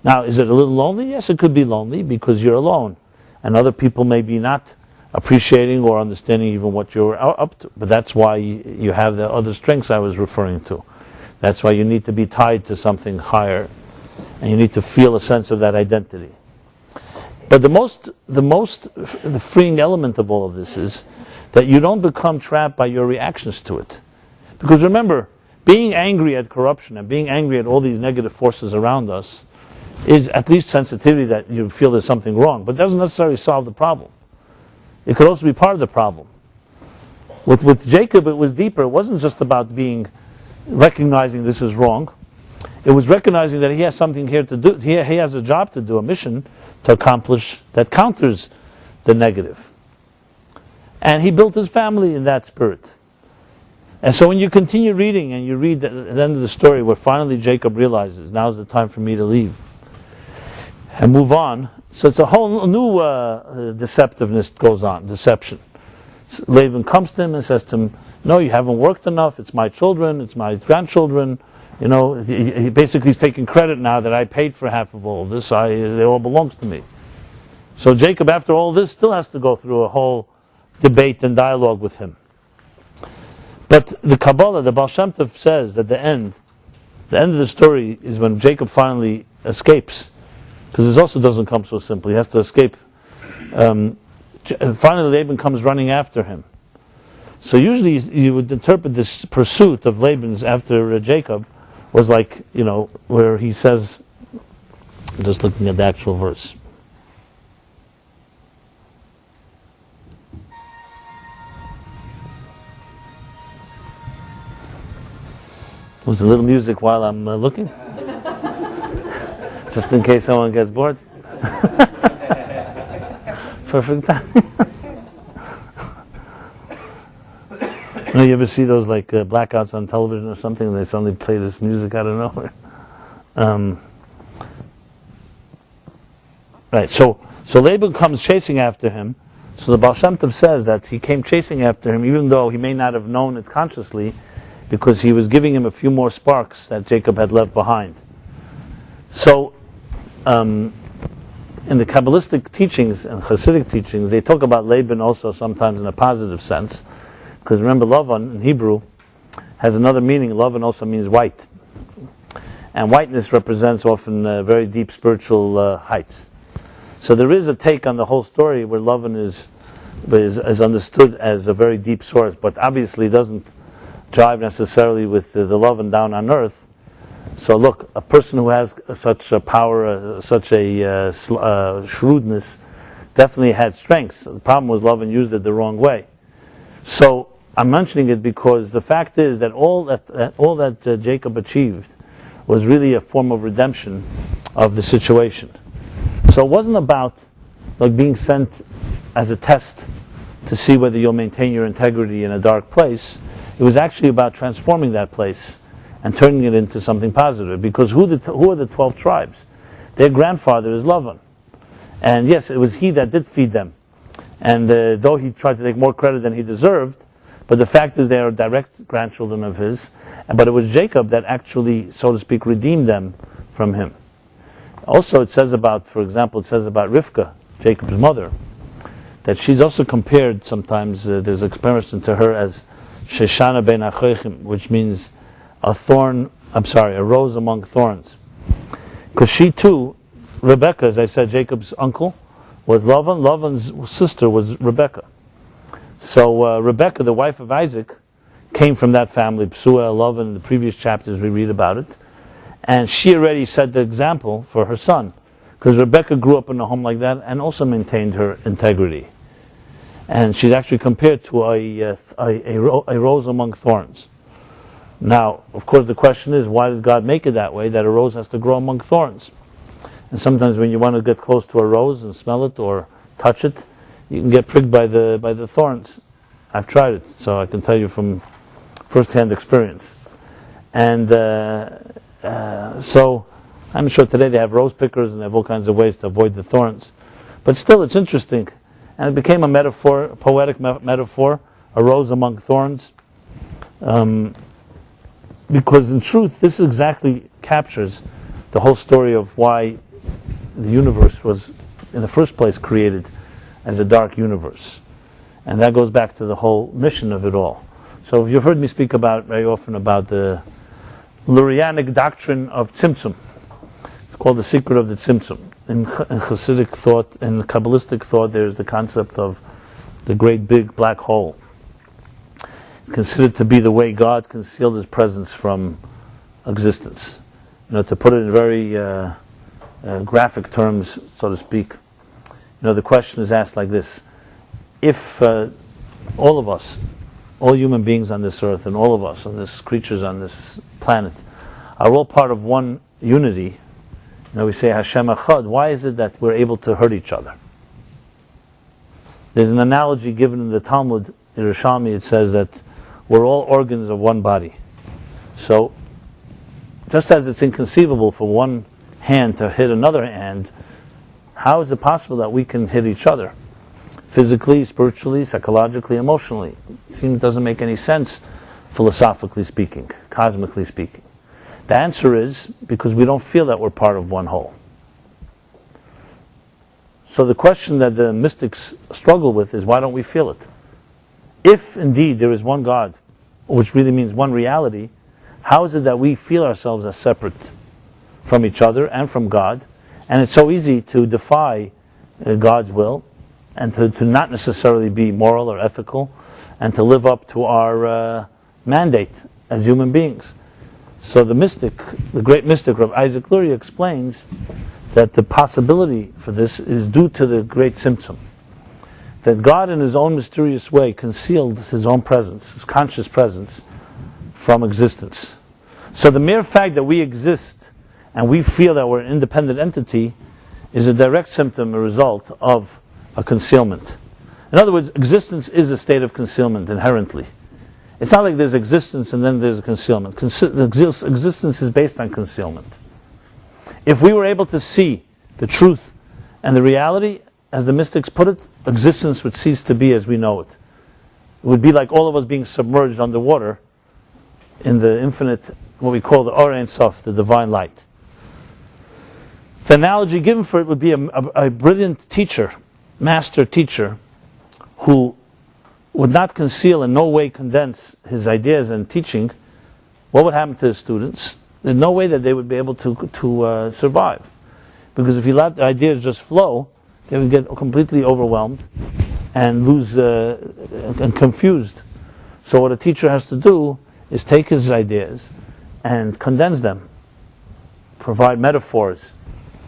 A: Now, is it a little lonely? Yes, it could be lonely because you're alone, and other people may be not appreciating or understanding even what you're up to. But that's why you have the other strengths I was referring to. That's why you need to be tied to something higher, and you need to feel a sense of that identity. But the freeing element of all of this is that you don't become trapped by your reactions to it. Because remember, being angry at corruption and being angry at all these negative forces around us is at least sensitivity that you feel there's something wrong, but it doesn't necessarily solve the problem. It could also be part of the problem. With Jacob, it was deeper. It wasn't just about recognizing this is wrong. It was recognizing that he has something here to do. He has a job to do, a mission to accomplish that counters the negative. And he built his family in that spirit. And so when you continue reading and you read at the end of the story where finally Jacob realizes, now's the time for me to leave and move on. So it's a whole new deceptiveness goes on, deception. So Laban comes to him and says to him, no, you haven't worked enough, it's my children, it's my grandchildren. He basically is taking credit now that I paid for half of all of this, it all belongs to me. So Jacob, after all this, still has to go through a whole debate and dialogue with him. But the Kabbalah, the Baal Shem Tov says that the end of the story is when Jacob finally escapes. Because this also doesn't come so simply. He has to escape. Finally, Laban comes running after him. So usually you would interpret this pursuit of Laban's after Jacob was like, where he says, I'm just looking at the actual verse. Was a little music while I'm looking? Just in case someone gets bored. Perfect time. You ever see those like blackouts on television or something, and they suddenly play this music out of nowhere? Right, so Laban comes chasing after him. So the Baal Shem Tov says that he came chasing after him, even though he may not have known it consciously, because he was giving him a few more sparks that Jacob had left behind. So, in the Kabbalistic teachings and Hasidic teachings, they talk about Laban also sometimes in a positive sense, because remember, Lavan in Hebrew has another meaning. Lavan also means white, and whiteness represents often very deep spiritual heights. So there is a take on the whole story where Lavan is understood as a very deep source, but obviously doesn't jive necessarily with the Lavan down on earth. So look, a person who has such a power, such a shrewdness, definitely had strengths. The problem was Lavan used it the wrong way. So I'm mentioning it because the fact is that all that Jacob achieved was really a form of redemption of the situation. So it wasn't about like being sent as a test to see whether you'll maintain your integrity in a dark place. It was actually about transforming that place and turning it into something positive. Because who are the 12 tribes? Their grandfather is Lavan. And yes, it was he that did feed them. And though he tried to take more credit than he deserved, but the fact is they are direct grandchildren of his. But it was Jacob that actually, so to speak, redeemed them from him. Also, it says about, for example, Rivka, Jacob's mother, that she's also compared sometimes, there's a comparison to her as Sheshana ben Achoichim, which means a rose among thorns. Because she too, Rebecca, as I said, Jacob's uncle, was Lavan. Lavan's sister was Rebecca. So Rebecca, the wife of Isaac, came from that family, Psua, Lavan. In the previous chapters we read about it. And she already set the example for her son, because Rebecca grew up in a home like that and also maintained her integrity. And she's actually compared to a rose among thorns. Now, of course, the question is, why did God make it that way, that a rose has to grow among thorns? And sometimes when you want to get close to a rose and smell it or touch it, you can get pricked by the thorns. I've tried it, so I can tell you from first-hand experience. And so I'm sure today they have rose pickers and they have all kinds of ways to avoid the thorns. But still, it's interesting. And it became a metaphor, a poetic metaphor, a rose among thorns. Because in truth, this exactly captures the whole story of why the universe was, in the first place, created as a dark universe. And that goes back to the whole mission of it all. So you've heard me speak very often about the Lurianic doctrine of Symptom. It's called the secret of the Symptom. In Hasidic thought, in Kabbalistic thought, there's the concept of the great big black hole, considered to be the way God concealed his presence from existence. To put it in very graphic terms, so to speak, the question is asked like this: if all of us, all human beings on this earth, and all of us, and this creatures on this planet, are all part of one unity, we say Hashem Echad, why is it that we're able to hurt each other? There's an analogy given in the Talmud, in Yerushalmi. It says that we're all organs of one body. So, just as it's inconceivable for one hand to hit another hand, how is it possible that we can hit each other? Physically, spiritually, psychologically, emotionally. It seems it doesn't make any sense, philosophically speaking, cosmically speaking. The answer is because we don't feel that we're part of one whole. So the question that the mystics struggle with is, why don't we feel it? If indeed there is one God, which really means one reality, how is it that we feel ourselves as separate from each other and from God? And it's so easy to defy God's will and to not necessarily be moral or ethical and to live up to our mandate as human beings. So the great mystic, Rav Isaac Luria, explains that the possibility for this is due to the great Symptom. That God in his own mysterious way concealed his own presence, his conscious presence, from existence. So the mere fact that we exist and we feel that we're an independent entity is a direct symptom, a result of a concealment. In other words, existence is a state of concealment inherently. It's not like there's existence and then there's a concealment. Existence is based on concealment. If we were able to see the truth and the reality, as the mystics put it, existence would cease to be as we know it. It would be like all of us being submerged underwater in the infinite, what we call the Or Ein Sof, the divine light. The analogy given for it would be a brilliant teacher, master teacher, who would not conceal, in no way condense his ideas and teaching. What would happen to his students? There's no way that they would be able to survive. Because if he let the ideas just flow, they would get completely overwhelmed and lose and confused. So what a teacher has to do is take his ideas and condense them, provide metaphors,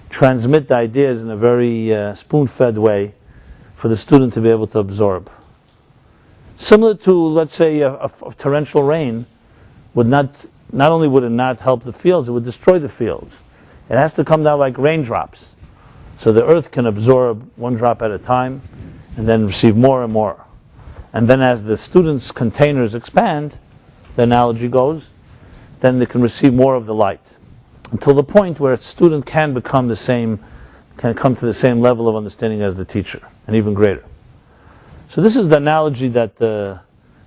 A: transmit the ideas in a very spoon-fed way for the student to be able to absorb. Similar to, let's say, a torrential rain would not only would it not help the fields, it would destroy the fields. It has to come down like raindrops, so the earth can absorb one drop at a time and then receive more and more. And then as the students' containers expand, the analogy goes, then they can receive more of the light, until the point where a student can come to the same level of understanding as the teacher, and even greater. So this is the analogy that the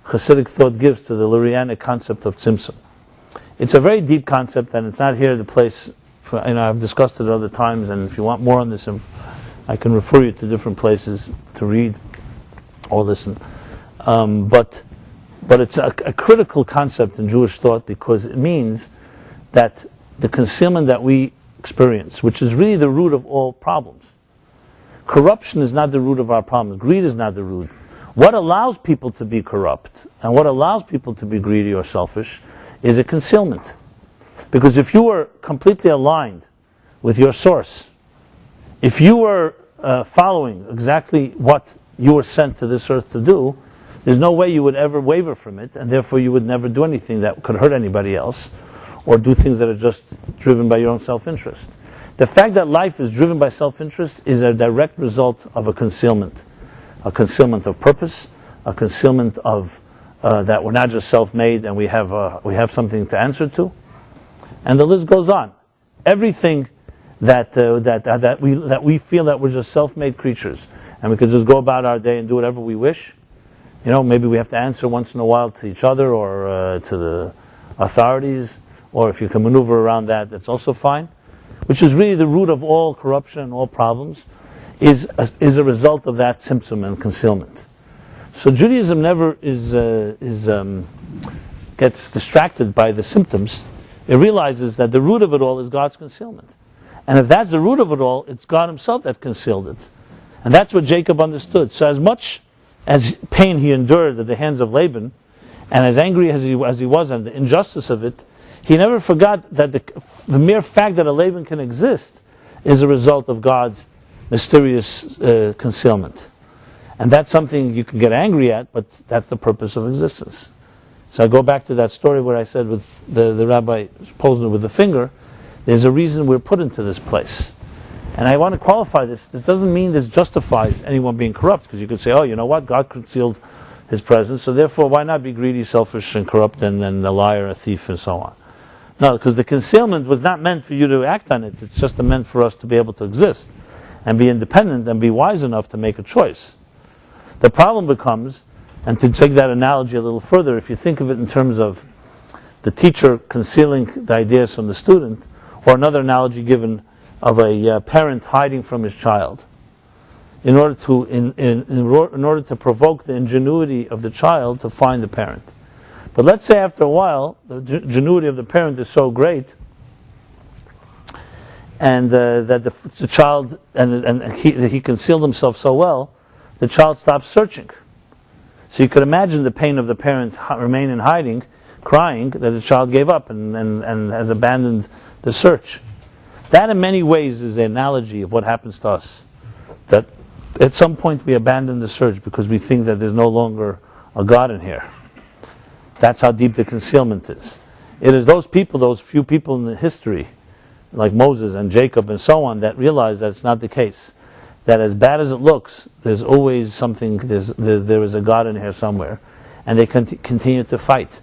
A: Hasidic thought gives to the Lurianic concept of Symptom. It's a very deep concept, and it's not here the place. I've discussed it other times, and if you want more on this, I can refer you to different places to read or listen. But it's a critical concept in Jewish thought, because it means that the concealment that we experience, which is really the root of all problems. Corruption is not the root of our problems. Greed is not the root. What allows people to be corrupt and what allows people to be greedy or selfish is a concealment. Because if you were completely aligned with your source, if you were following exactly what you were sent to this earth to do, there's no way you would ever waver from it, and therefore you would never do anything that could hurt anybody else, or do things that are just driven by your own self-interest. The fact that life is driven by self-interest is a direct result of a concealment of purpose, a concealment of that we're not just self-made and we have something to answer to, and the list goes on. Everything that we feel that we're just self-made creatures and we could just go about our day and do whatever we wish. Maybe we have to answer once in a while to each other or to the authorities, or if you can maneuver around that, that's also fine. Which is really the root of all corruption and all problems, is a result of that symptom and concealment. So Judaism never gets distracted by the symptoms. It realizes that the root of it all is God's concealment. And if that's the root of it all, it's God himself that concealed it. And that's what Jacob understood. So as much as pain he endured at the hands of Laban, and as angry as he was at the injustice of it, he never forgot that the mere fact that a Laban can exist is a result of God's mysterious concealment. And that's something you can get angry at, but that's the purpose of existence. So I go back to that story where I said with the rabbi posing with the finger, there's a reason we're put into this place. And I want to qualify this. This doesn't mean this justifies anyone being corrupt, because you could say, oh, you know what, God concealed his presence, so therefore why not be greedy, selfish, and corrupt, and a liar, a thief, and so on. No, because the concealment was not meant for you to act on it. It's just meant for us to be able to exist and be independent and be wise enough to make a choice. The problem becomes, and to take that analogy a little further, if you think of it in terms of the teacher concealing the ideas from the student, or another analogy given of a parent hiding from his child in order to provoke the ingenuity of the child to find the parent. But let's say after a while, the ingenuity of the parent is so great, and that the child, and he concealed himself so well, the child stops searching. So you could imagine the pain of the parent remain in hiding, crying, that the child gave up and has abandoned the search. That in many ways is the analogy of what happens to us. That at some point we abandon the search because we think that there's no longer a God in here. That's how deep the concealment is. It is those few people in the history, like Moses and Jacob and so on, that realize that it's not the case. That as bad as it looks, there's always something, there is a God in here somewhere. and they continue to fight,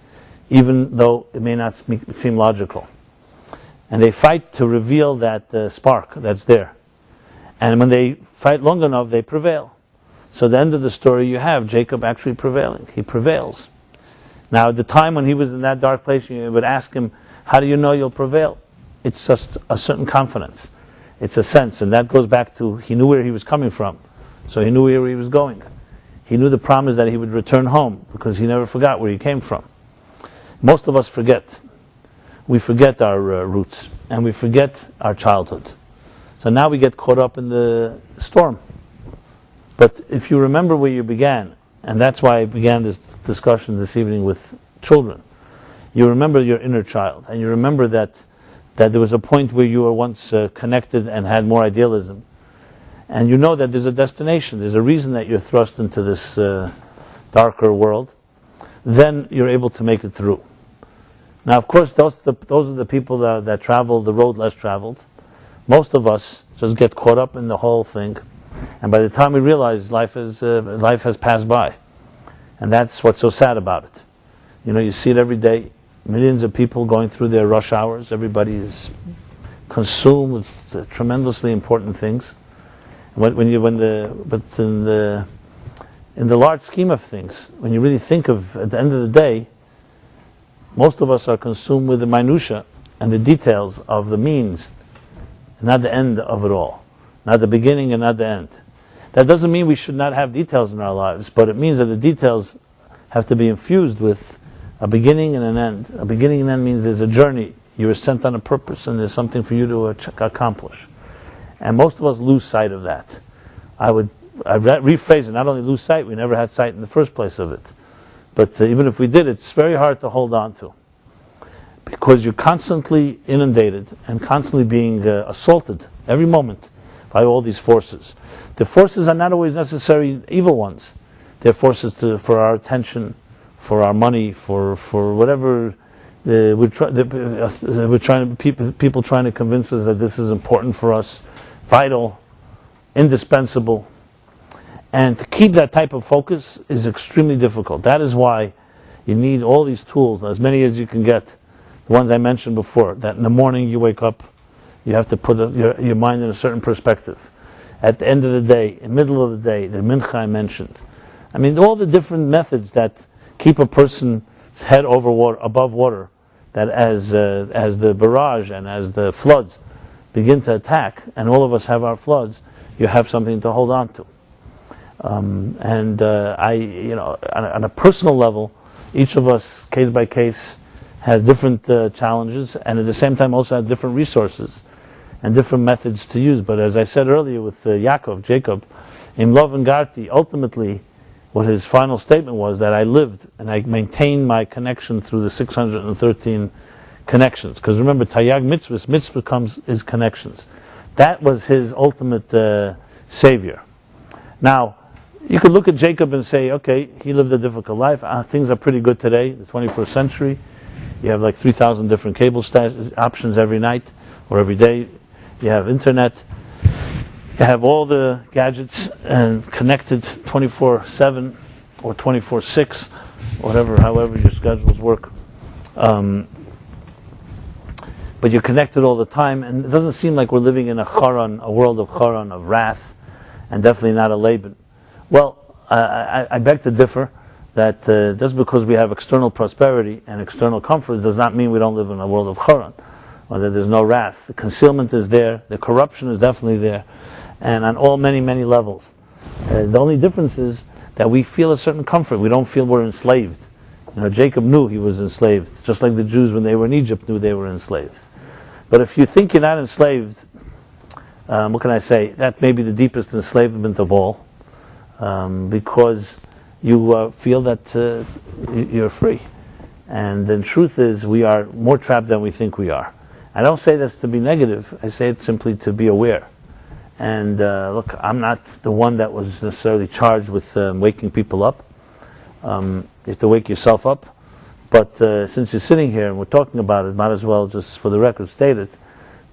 A: even though it may not seem logical. And they fight to reveal that spark that's there. And when they fight long enough, they prevail. So at the end of the story, you have Jacob actually prevailing. He prevails. Now, at the time when he was in that dark place, you would ask him, how do you know you'll prevail? It's just a certain confidence. It's a sense, and that goes back to he knew where he was coming from, so he knew where he was going. He knew the promise that he would return home, because he never forgot where he came from. Most of us forget. We forget our roots, and we forget our childhood. So now we get caught up in the storm. But if you remember where you began, and that's why I began this discussion this evening with children, you remember your inner child, and you remember that there was a point where you were once connected and had more idealism. And you know that there's a destination, there's a reason that you're thrust into this darker world. Then you're able to make it through. Now, of course, those are the people that travel the road less traveled. Most of us just get caught up in the whole thing, and by the time we realize life has passed by. And that's what's so sad about it. You know, you see it every day. Millions of people going through their rush hours. Everybody is consumed with tremendously important things. But in the large scheme of things, when you really think of, at the end of the day, most of us are consumed with the minutia and the details of the means, and not the end of it all, not the beginning and not the end. That doesn't mean we should not have details in our lives, but it means that the details have to be infused with a beginning and an end. A beginning and end means there's a journey. You were sent on a purpose, and there's something for you to accomplish. And most of us lose sight of that. I rephrase it, not only lose sight, we never had sight in the first place of it. But even if we did, it's very hard to hold on to. Because you're constantly inundated and constantly being assaulted every moment by all these forces. The forces are not always necessarily evil ones. They're forces for our attention, for our money, for whatever people trying to convince us that this is important for us, vital, indispensable. And to keep that type of focus is extremely difficult. That is why you need all these tools, as many as you can get. The ones I mentioned before, that in the morning you wake up, you have to put your mind in a certain perspective. At the end of the day, in the middle of the day, the mincha I mentioned. I mean, all the different methods that keep a person's head above water, that as the barrage and as the floods begin to attack, and all of us have our floods, you have something to hold on to. On a personal level, each of us, case by case, has different challenges, and at the same time also has different resources and different methods to use. But as I said earlier with Jacob, in love and garti, ultimately, what his final statement was that I lived and I maintained my connection through the 613 connections. Because remember, tayag mitzvah is connections. That was his ultimate savior. Now, you could look at Jacob and say, okay, he lived a difficult life. Things are pretty good today, the 21st century. You have like 3,000 different cable options every night or every day. You have internet. You have all the gadgets and connected 24/7 or 24/6, however your schedules work. But you're connected all the time, and it doesn't seem like we're living in a world of charan, of wrath, and definitely not a Laban. Well, I beg to differ that just because we have external prosperity and external comfort does not mean we don't live in a world of charan, or that there's no wrath. The concealment is there, the corruption is definitely there, and on all many levels. The only difference is that we feel a certain comfort. We don't feel we're enslaved. Jacob knew he was enslaved, just like the Jews when they were in Egypt knew they were enslaved. But if you think you're not enslaved, what can I say? That may be the deepest enslavement of all, because you feel that you're free. And the truth is, we are more trapped than we think we are. I don't say this to be negative. I say it simply to be aware. And look, I'm not the one that was necessarily charged with waking people up. You have to wake yourself up. But since you're sitting here and we're talking about it, might as well just for the record state it,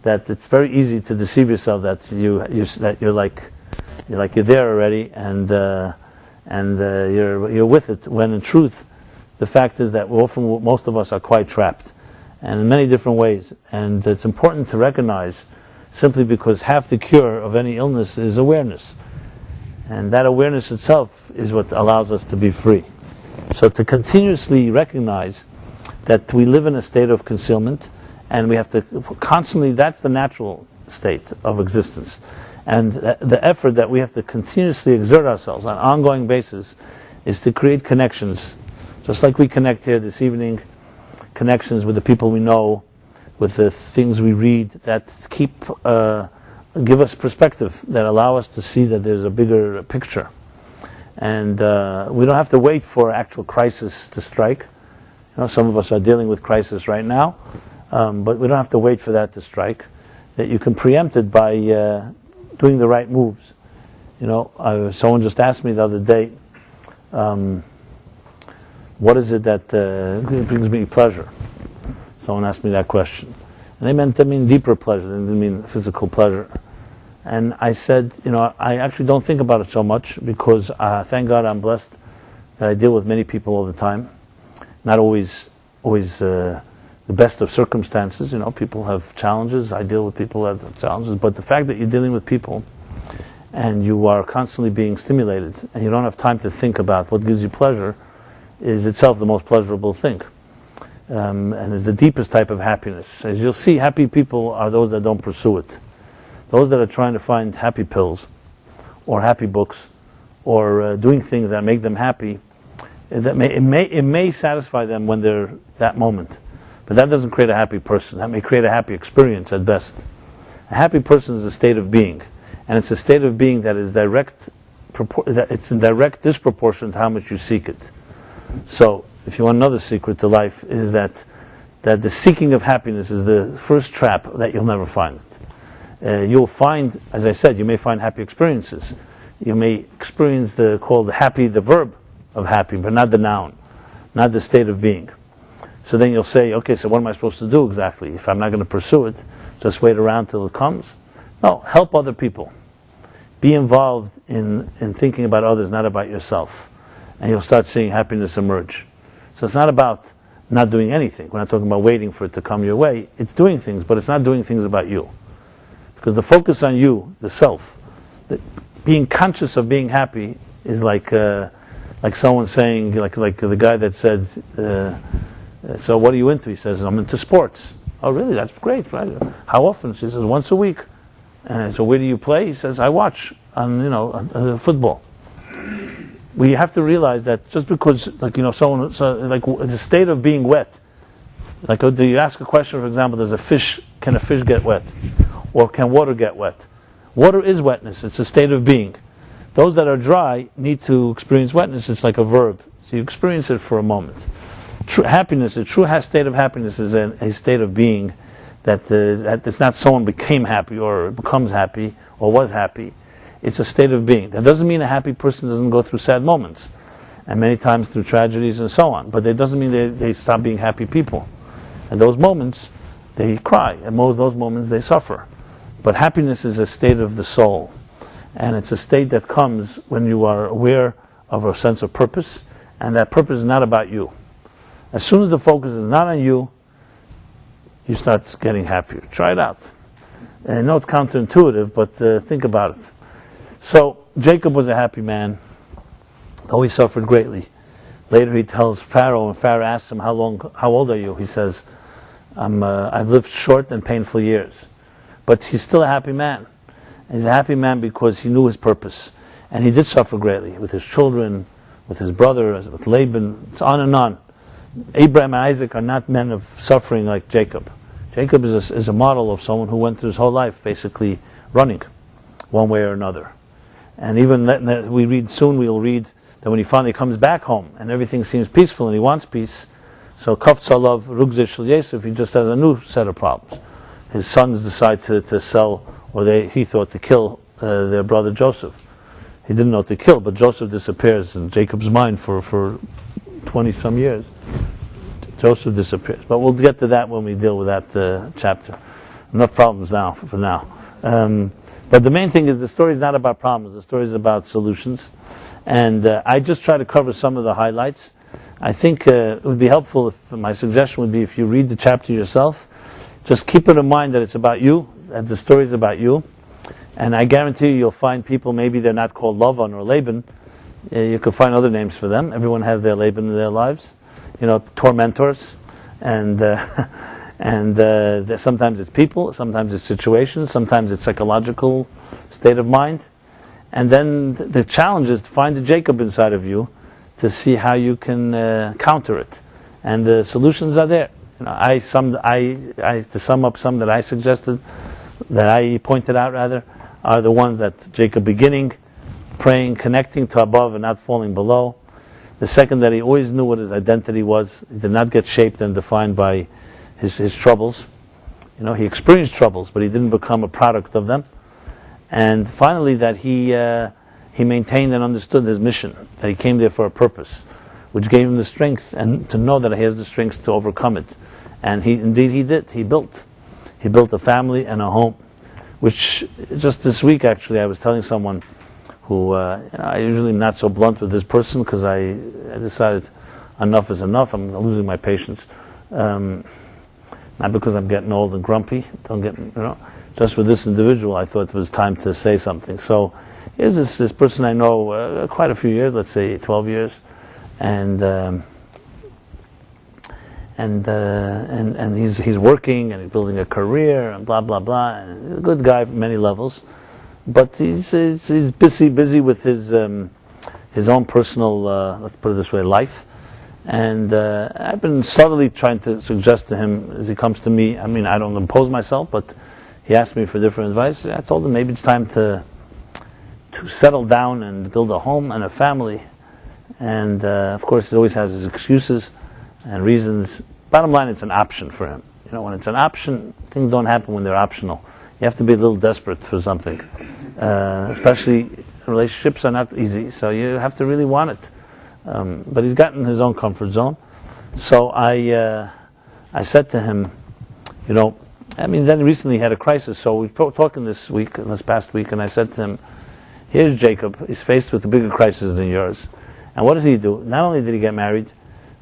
A: that it's very easy to deceive yourself that you're there already and you're with it, when in truth the fact is that most of us are quite trapped, and in many different ways. And it's important to recognize, simply because half the cure of any illness is awareness. And that awareness itself is what allows us to be free. So to continuously recognize that we live in a state of concealment, and we have to constantly, that's the natural state of existence. And the effort that we have to continuously exert ourselves on an ongoing basis is to create connections, just like we connect here this evening, connections with the people we know, with the things we read, that give us perspective, that allow us to see that there's a bigger picture. And we don't have to wait for actual crisis to strike. Some of us are dealing with crisis right now, but we don't have to wait for that to strike. That you can preempt it by doing the right moves. Someone just asked me the other day, what is it that brings me pleasure? Someone asked me that question. And they meant to mean deeper pleasure, they didn't mean physical pleasure. And I said, I actually don't think about it so much, because thank God I'm blessed that I deal with many people all the time. Not always the best of circumstances. People have challenges. I deal with people that have challenges. But the fact that you're dealing with people and you are constantly being stimulated and you don't have time to think about what gives you pleasure is itself the most pleasurable thing. And is the deepest type of happiness. As you'll see, happy people are those that don't pursue it. Those that are trying to find happy pills or happy books or doing things that make them happy, it may satisfy them when they're that moment. But that doesn't create a happy person. That may create a happy experience at best. A happy person is a state of being. And it's a state of being that is it's in direct disproportion to how much you seek it. So, if you want another secret to life, is that the seeking of happiness is the first trap that you'll never find it. You'll find, as I said, you may find happy experiences. You may experience the verb of happy, but not the noun, not the state of being. So then you'll say, okay, so what am I supposed to do exactly? If I'm not going to pursue it, just wait around till it comes? No, help other people. Be involved in thinking about others, not about yourself. And you'll start seeing happiness emerge. So it's not about not doing anything. We're not talking about waiting for it to come your way. It's doing things, but it's not doing things about you. Because the focus on you, the self, being conscious of being happy is like someone saying, like the guy that said, so what are you into? He says, I'm into sports. Oh, really? That's great, right? How often? She says, once a week. And so where do you play? He says, I watch on football. We have to realize that just because, someone, the state of being wet, do you ask a question, for example, can a fish get wet? Or can water get wet? Water is wetness, it's a state of being. Those that are dry need to experience wetness, it's like a verb. So you experience it for a moment. True happiness, a true state of happiness is a state of being that it's not someone became happy or becomes happy or was happy. It's a state of being. That doesn't mean a happy person doesn't go through sad moments, and many times through tragedies and so on. But it doesn't mean they stop being happy people. And those moments, they cry. And those moments, they suffer. But happiness is a state of the soul. And it's a state that comes when you are aware of a sense of purpose, and that purpose is not about you. As soon as the focus is not on you, you start getting happier. Try it out. And I know it's counterintuitive, but think about it. So, Jacob was a happy man, though he suffered greatly. Later he tells Pharaoh, and Pharaoh asks him, how old are you? He says, I've lived short and painful years. But he's still a happy man. And he's a happy man because he knew his purpose. And he did suffer greatly with his children, with his brother, with Laban, it's on and on. Abraham and Isaac are not men of suffering like Jacob. Jacob is a model of someone who went through his whole life basically running, one way or another. And even we'll read that when he finally comes back home and everything seems peaceful and he wants peace, so Kaftzalav Rugzeh Shel Yosef, he just has a new set of problems. His sons decide to sell, or he thought to kill their brother Joseph. He didn't know to kill, but Joseph disappears in Jacob's mind for 20-some years. Joseph disappears. But we'll get to that when we deal with that chapter. Enough problems now, for now. But the main thing is the story is not about problems. The story is about solutions. And I just try to cover some of the highlights. I think it would be helpful if my suggestion would be if you read the chapter yourself, just keep it in mind that it's about you, that the story is about you. And I guarantee you'll find people, maybe they're not called Lavan or Laban. You could find other names for them. Everyone has their Laban in their lives. Tormentors. And sometimes it's people, sometimes it's situations, sometimes it's psychological state of mind. And then the challenge is to find the Jacob inside of you to see how you can counter it. And the solutions are there. To sum up some that I suggested, that I pointed out rather, are the ones that Jacob beginning, praying, connecting to above and not falling below. The second, that he always knew what his identity was. He did not get shaped and defined by his troubles. He experienced troubles, but he didn't become a product of them. And finally, that he maintained and understood his mission, that he came there for a purpose, which gave him the strength, and to know that he has the strength to overcome it. And he did. He built a family and a home, which just this week actually I was telling someone who I usually am not so blunt with this person, because I decided enough is enough. I'm losing my patience, not because I'm getting old and grumpy. Just with this individual, I thought it was time to say something. So here's this person I know quite a few years, let's say 12 years, and he's working and he's building a career and blah blah blah. And he's a good guy at many levels, but he's busy with his own personal, let's put it this way, life. And I've been subtly trying to suggest to him as he comes to me. I mean, I don't impose myself, but he asked me for different advice. I told him maybe it's time to settle down and build a home and a family. And of course, he always has his excuses and reasons. Bottom line, it's an option for him. When it's an option, things don't happen when they're optional. You have to be a little desperate for something. Especially relationships are not easy, so you have to really want it. But he's gotten his own comfort zone. So I said to him, then recently he had a crisis. So we were talking this past week, and I said to him, here's Jacob. He's faced with a bigger crisis than yours. And what does he do? Not only did he get married,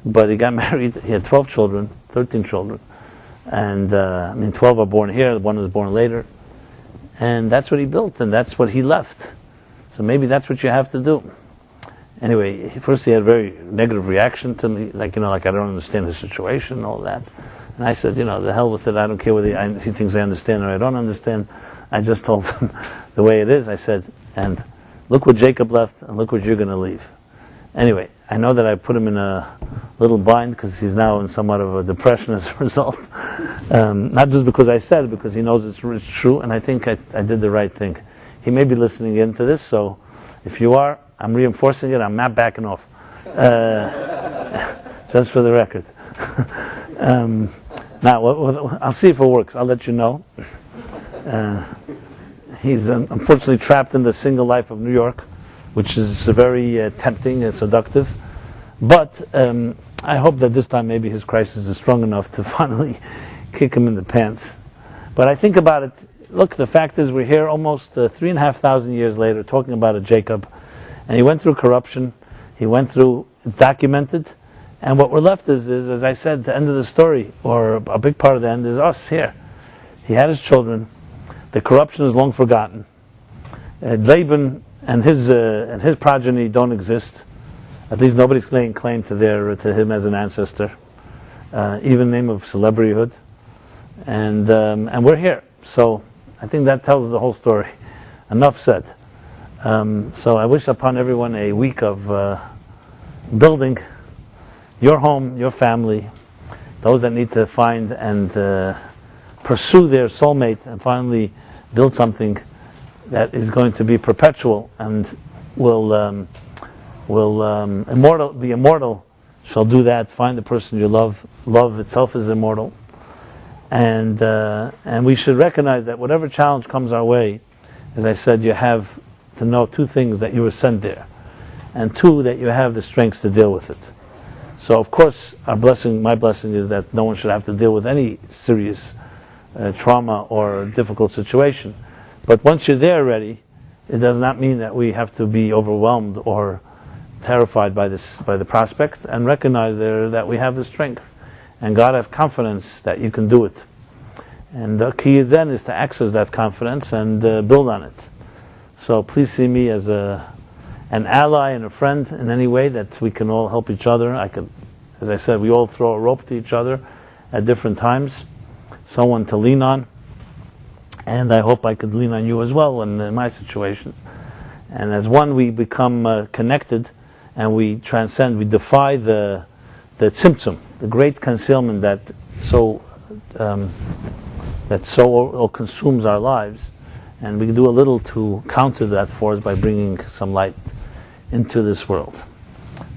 A: but he got married, he had 12 children, 13 children. And 12 are born here, one was born later. And that's what he built, and that's what he left. So maybe that's what you have to do. Anyway, first he had a very negative reaction to me, like I don't understand his situation and all that. And I said, the hell with it, I don't care whether he thinks I understand or I don't understand. I just told him the way it is. I said, and look what Jacob left, and look what you're going to leave. Anyway, I know that I put him in a little bind, because he's now in somewhat of a depression as a result. Not just because I said it, because he knows it's true, and I think I did the right thing. He may be listening into this, so if you are, I'm reinforcing it, I'm not backing off. Just for the record. Now, I'll see if it works. I'll let you know. He's unfortunately trapped in the single life of New York, which is very tempting and seductive. But I hope that this time maybe his crisis is strong enough to finally kick him in the pants. But I think about it, look, the fact is we're here almost 3,500 years later talking about a Jacob. And he went through corruption, it's documented. And what we're left is, as I said, the end of the story, or a big part of the end, is us here. He had his children. The corruption is long forgotten. Laban and his progeny don't exist. At least nobody's laying claim to him as an ancestor, even name of celebrityhood. And we're here. So I think that tells the whole story. Enough said. So I wish upon everyone a week of building your home, your family, those that need to find and pursue their soulmate and finally build something that is going to be perpetual and will be immortal, shall do that. Find the person you love. Love itself is immortal. And we should recognize that whatever challenge comes our way, as I said, you have to know two things: that you were sent there, and two, that you have the strength to deal with it. So of course, my blessing is that no one should have to deal with any serious trauma or difficult situation. But once you're there already, it does not mean that we have to be overwhelmed or terrified by the prospect, and recognize that we have the strength, and God has confidence that you can do it. And the key then is to access that confidence and build on it. So please see me as an ally and a friend in any way that we can all help each other. As I said, we all throw a rope to each other at different times, someone to lean on, and I hope I could lean on you as well in my situations. And as one, we become connected, and we transcend, we defy the symptom, the great concealment that so consumes our lives, and we can do a little to counter that force by bringing some light into this world.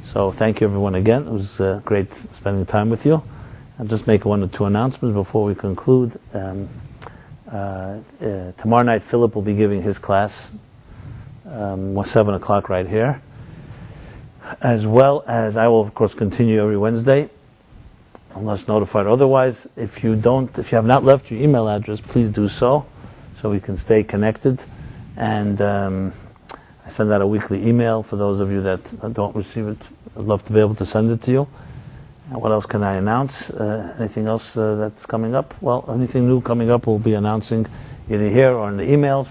A: So thank you everyone again. It was great spending time with you. I'll just make one or two announcements before we conclude. Tomorrow night Philip will be giving his class 7 o'clock right here, as well as I will of course continue every Wednesday unless notified otherwise. If you have not left your email address, please do so we can stay connected. And I send out a weekly email for those of you that don't receive it. I'd love to be able to send it to you. And what else can I announce? Anything else that's coming up? Well, anything new coming up we'll be announcing either here or in the emails.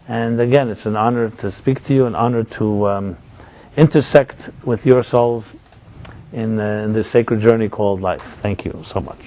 A: And again, it's an honor to speak to you, an honor to intersect with your souls in this sacred journey called life. Thank you so much.